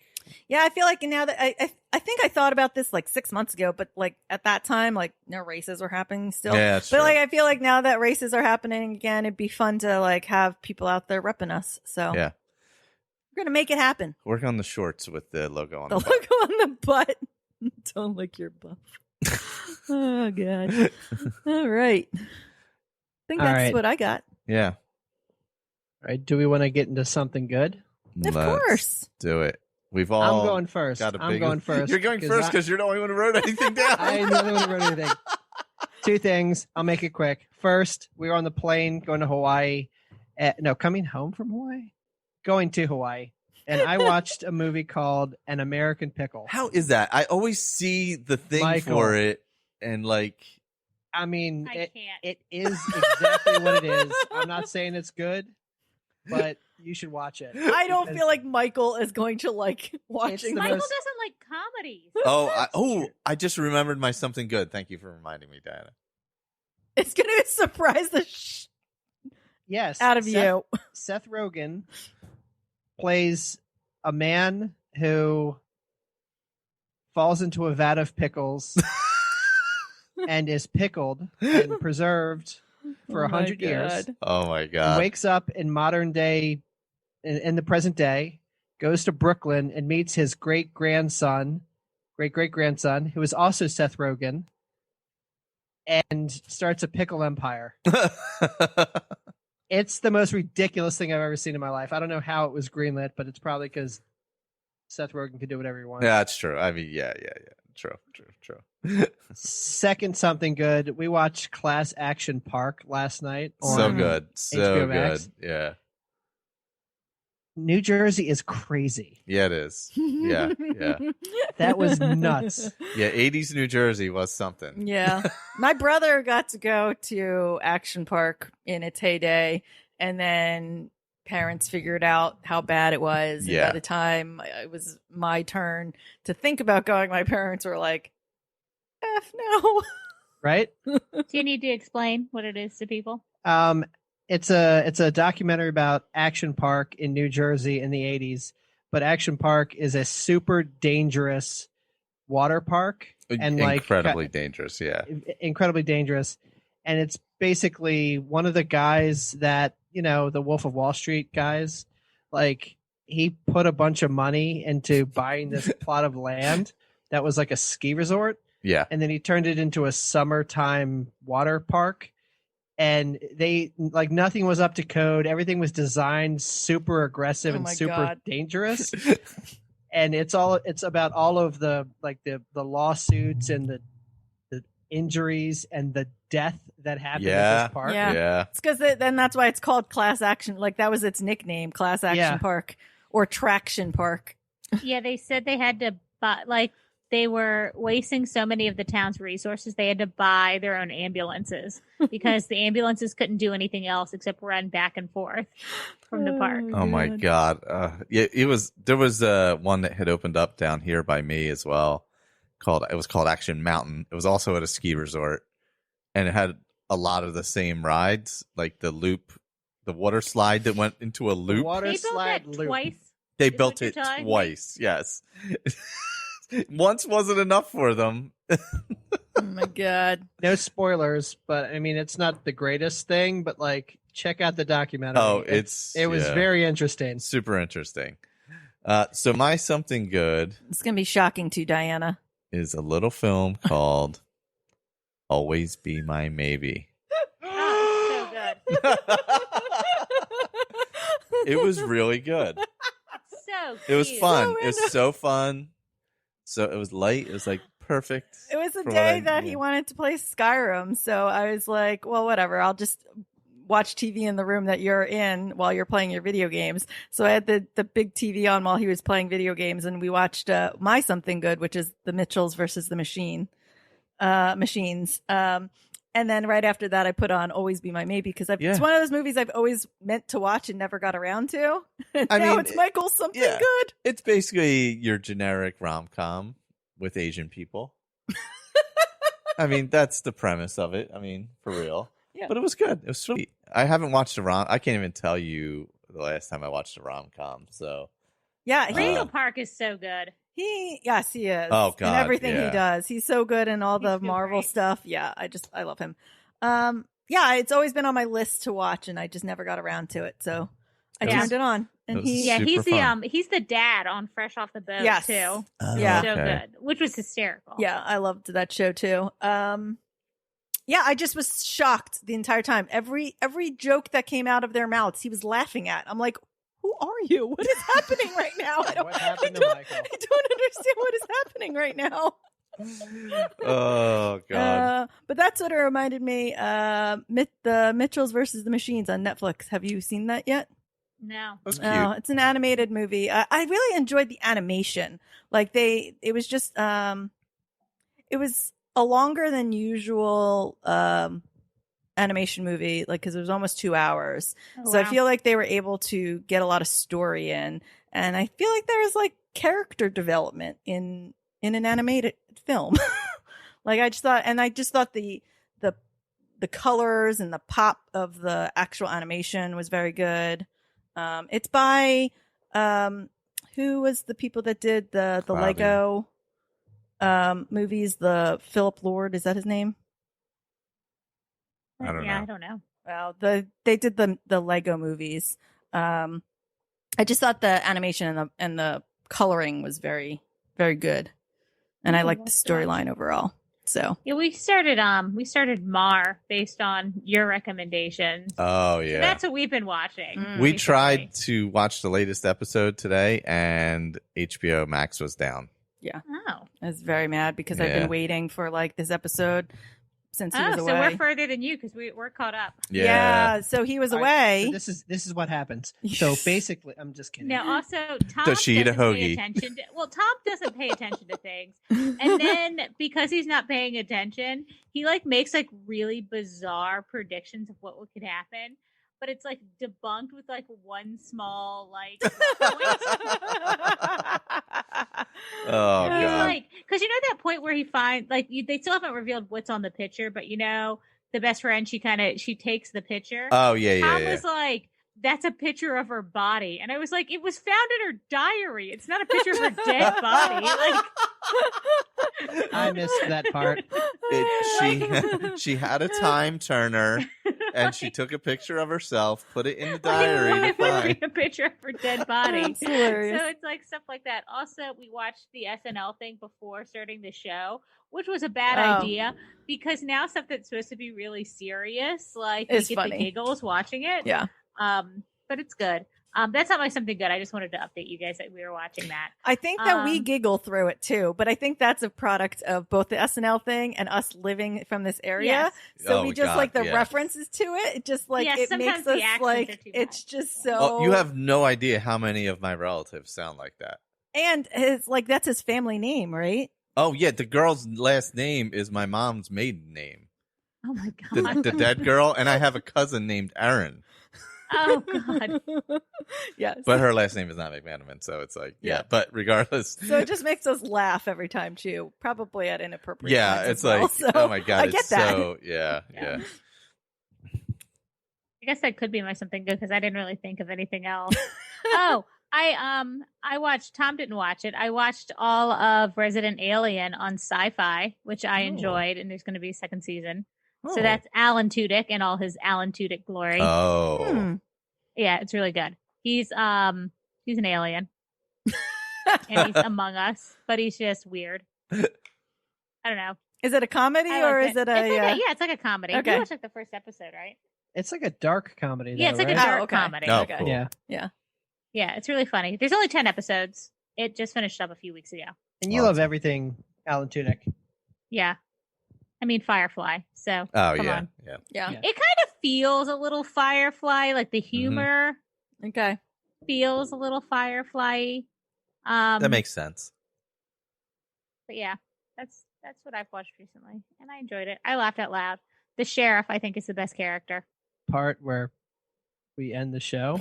Yeah, I feel like now that I think I thought about this like 6 months ago, but like at that time, like no races were happening still. Yeah, but like I feel like now that races are happening again, it'd be fun to like have people out there repping us. So Yeah. we're gonna make it happen. Work on the shorts with the logo on The the logo on the butt. Don't lick your buff. Oh god. All right. I think All that's right. what I got. Yeah. All right. Do we want to get into something good? Of course. Do it. We've all. I'm going first. got a I'm big- going first. You're going first because you're the only one who wrote anything down. I'm the only one who wrote anything. Two things. I'll make it quick. First, we were on the plane going to Hawaii. Coming home from Hawaii? Going to Hawaii. And I watched a movie called An American Pickle. How is that? I always see the thing Michael. for it, and like, I mean, I can't. it is exactly what it is. I'm not saying it's good, but you should watch it. I don't Because feel like Michael is going to like watching the Michael most- doesn't like comedies. I just remembered my something good. Thank you for reminding me, Diana. It's going to surprise the Yes, out of you. Seth Rogen plays a man who falls into a vat of pickles and is pickled and preserved for Oh my 100 years. God. Oh my god! Wakes up in modern day, in the present day, goes to Brooklyn and meets his great great great grandson, who is also Seth Rogen, and starts a pickle empire. It's the most ridiculous thing I've ever seen in my life. I don't know how it was greenlit, but it's probably because Seth Rogen can do whatever he wants. Yeah, that's true. I mean, yeah. True. Second, something good. We watched Class Action Park last night. So on good, so HBO good. Max. Yeah, New Jersey is crazy. yeah, it is. Yeah. That was nuts. Yeah, 80s New Jersey was something. Yeah. My brother got to go to Action Park in its heyday, and then parents figured out how bad it was. Yeah. And by the time it was my turn to think about going, my parents were like, F no. Right? Do you need to explain what it is to people? It's a documentary about Action Park in New Jersey in the 80s, but Action Park is a super dangerous water park and Incredibly dangerous. Yeah. incredibly dangerous. And it's basically one of the guys that, the Wolf of Wall Street guys, like he put a bunch of money into buying this plot of land that was like a ski resort. Yeah. And then he turned it into a summertime water park. And they like nothing was up to code. Everything was designed super aggressive Oh and my super God. dangerous. And it's about all of the lawsuits and the injuries and the death that happened at this park. Yeah. It's because then that's why it's called Class Action. Like that was its nickname, Class Action Yeah. Park or Traction Park. Yeah, they said they had to buy, like, they were wasting so many of the town's resources. They had to buy their own ambulances because the ambulances couldn't do anything else except run back and forth from the park. Oh my god. Yeah, there was one that had opened up down here by me as well. It was called Action Mountain. It was also at a ski resort, and it had a lot of the same rides, like the water slide that went into a loop. Water They built slide that loop. twice. They Is built what you're it telling me? twice. Yes. Once wasn't enough for them. Oh my God. No spoilers, but I mean it's not the greatest thing, but like check out the documentary. Oh, it was very interesting. super interesting. So my something good It's going to be shocking to Diana. is a little film called Always Be My Maybe. Oh, so good. It was really good. So It was cute. fun. So It was so fun. So it was light. It was like perfect. It was the for what day I- that he yeah. wanted to play Skyrim. So I was like, well, whatever. I'll just watch TV in the room that you're in while you're playing your video games. So I had the big TV on while he was playing video games, and we watched My Something Good, which is the Mitchells versus the Machines. And then right after that, I put on Always Be My Maybe because it's one of those movies I've always meant to watch and never got around to. And now it's Michael Something Good. It's basically your generic rom-com with Asian people. I mean, that's the premise of it. I mean, for real. Yeah. But it was good. It was sweet. I haven't watched I can't even tell you the last time I watched a rom-com. So yeah, Randall Park is so good. He is. Oh God, and everything he does, he's so good in all the Marvel stuff. Yeah, I love him. Yeah, it's always been on my list to watch, and I just never got around to it. So I turned it on, and he's the dad on Fresh Off the Boat too. Oh, so good, which was hysterical. Yeah, I loved that show too. Yeah, I just was shocked the entire time. Every joke that came out of their mouths, he was laughing at. I'm like, who are you? What is happening right now? I don't understand what is happening right now. Oh God! But that sort of reminded me, the Mitchells versus the Machines on Netflix. Have you seen that yet? No. That's cute. It's an animated movie. I really enjoyed the animation. Like it was just, it was a longer than usual animation movie, like because it was almost 2 hours. So I feel like they were able to get a lot of story in, and I feel like there was like character development in an animated film. Like I just thought the colors and the pop of the actual animation was very good. It's by who was the people that did the Lego movies? The Philip Lord, is that his name? I don't know. I don't know. Well, they did the Lego movies. I just thought the animation and the coloring was very, very good, and I liked the storyline overall. So yeah, we started Mar based on your recommendations. Oh yeah, so that's what we've been watching. We tried to watch the latest episode today, and HBO Max was down. Yeah, I was very mad because I've been waiting for like this episode since he was away. So we're further than you because we're caught up. Yeah. So he was away. So this is what happens. So basically, I'm just kidding. Now, also, Tom Does she eat a doesn't pay hoagie? attention Tom doesn't pay attention to things, and then because he's not paying attention, he like makes like really bizarre predictions of what could happen. But it's like debunked with like one small like point. Oh God! Like, because you know that point where he finds like they still haven't revealed what's on the picture, but you know the best friend she takes the picture. Oh yeah. Tom was like, that's a picture of her body, and I was like, it was found in her diary. It's not a picture of her dead body. Like, I missed that part. She had a time turner, and she took a picture of herself, put it in the diary to find a picture of her dead body. So it's like stuff like that. Also, we watched the SNL thing before starting the show, which was a bad idea because now stuff that's supposed to be really serious, like it's we get funny. the giggles watching it. Yeah. But it's good. That's not like something good. I just wanted to update you guys that we were watching that. I think that we giggle through it too, but I think that's a product of both the SNL thing and us living from this area. Yes. So we just like the references to it. It just like it makes us like it's just so. Oh, you have no idea how many of my relatives sound like that. And his like that's his family name, right? Oh yeah, the girl's last name is my mom's maiden name. Oh my God. The dead girl, and I have a cousin named Aaron. Oh God. Yes. But her last name is not McManaman, so it's like but regardless. So it just makes us laugh every time too, probably at inappropriate Yeah, times it's as well. like So oh my God, I it's get that. so yeah. I guess that could be my something good because I didn't really think of anything else. I watched. Tom didn't watch it. I watched all of Resident Alien on Sci-Fi, which I enjoyed, and there's going to be a second season. So that's Alan Tudyk and all his Alan Tudyk glory. Oh, yeah, it's really good. He's an alien, and he's among us, but he's just weird. I don't know. Is it a comedy or is it a? It's like a comedy. Okay. You watched like the first episode, right? It's like a dark comedy. Yeah, though, it's like right? a dark comedy. Oh, Okay. cool. Yeah. Yeah, it's really funny. There's only 10 episodes. It just finished up a few weeks ago. And you love everything Alan Tudyk. Yeah. I mean, Firefly. So, Oh come yeah, on. yeah. Yeah. It kind of feels a little Firefly, like the humor Okay. feels a little Firefly. That makes sense. But yeah, that's what I've watched recently, and I enjoyed it. I laughed out loud. The sheriff, I think, is the best character. Part where we end the show.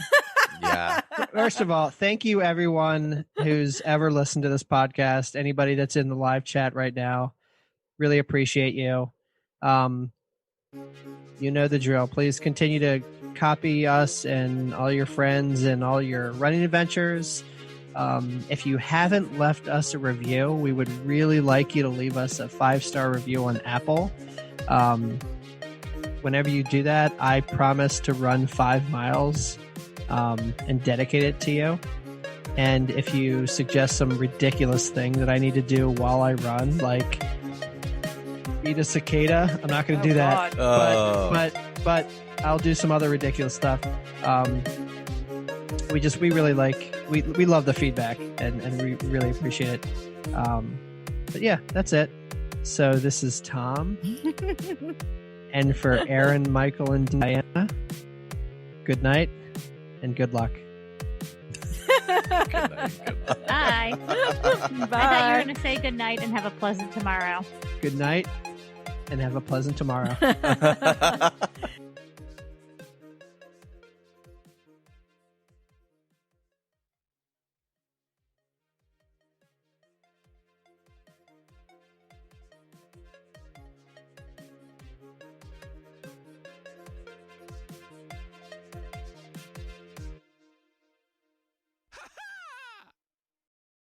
Yeah. First of all, thank you everyone who's ever listened to this podcast. Anybody that's in the live chat right now, really appreciate you. You know the drill. Please continue to copy us and all your friends and all your running adventures. If you haven't left us a review, we would really like you to leave us a 5-star review on Apple. Whenever you do that, I promise to run 5 miles and dedicate it to you. And if you suggest some ridiculous thing that I need to do while I run, like eat a cicada, I'm not going to do that. But I'll do some other ridiculous stuff. We really like, we love the feedback and we really appreciate it. But yeah, that's it. So this is Tom. And for Aaron, Michael, and Diana, good night and good luck. Good night, good luck. Bye. Bye. I thought you were going to say good night and have a pleasant tomorrow. Good night and have a pleasant tomorrow.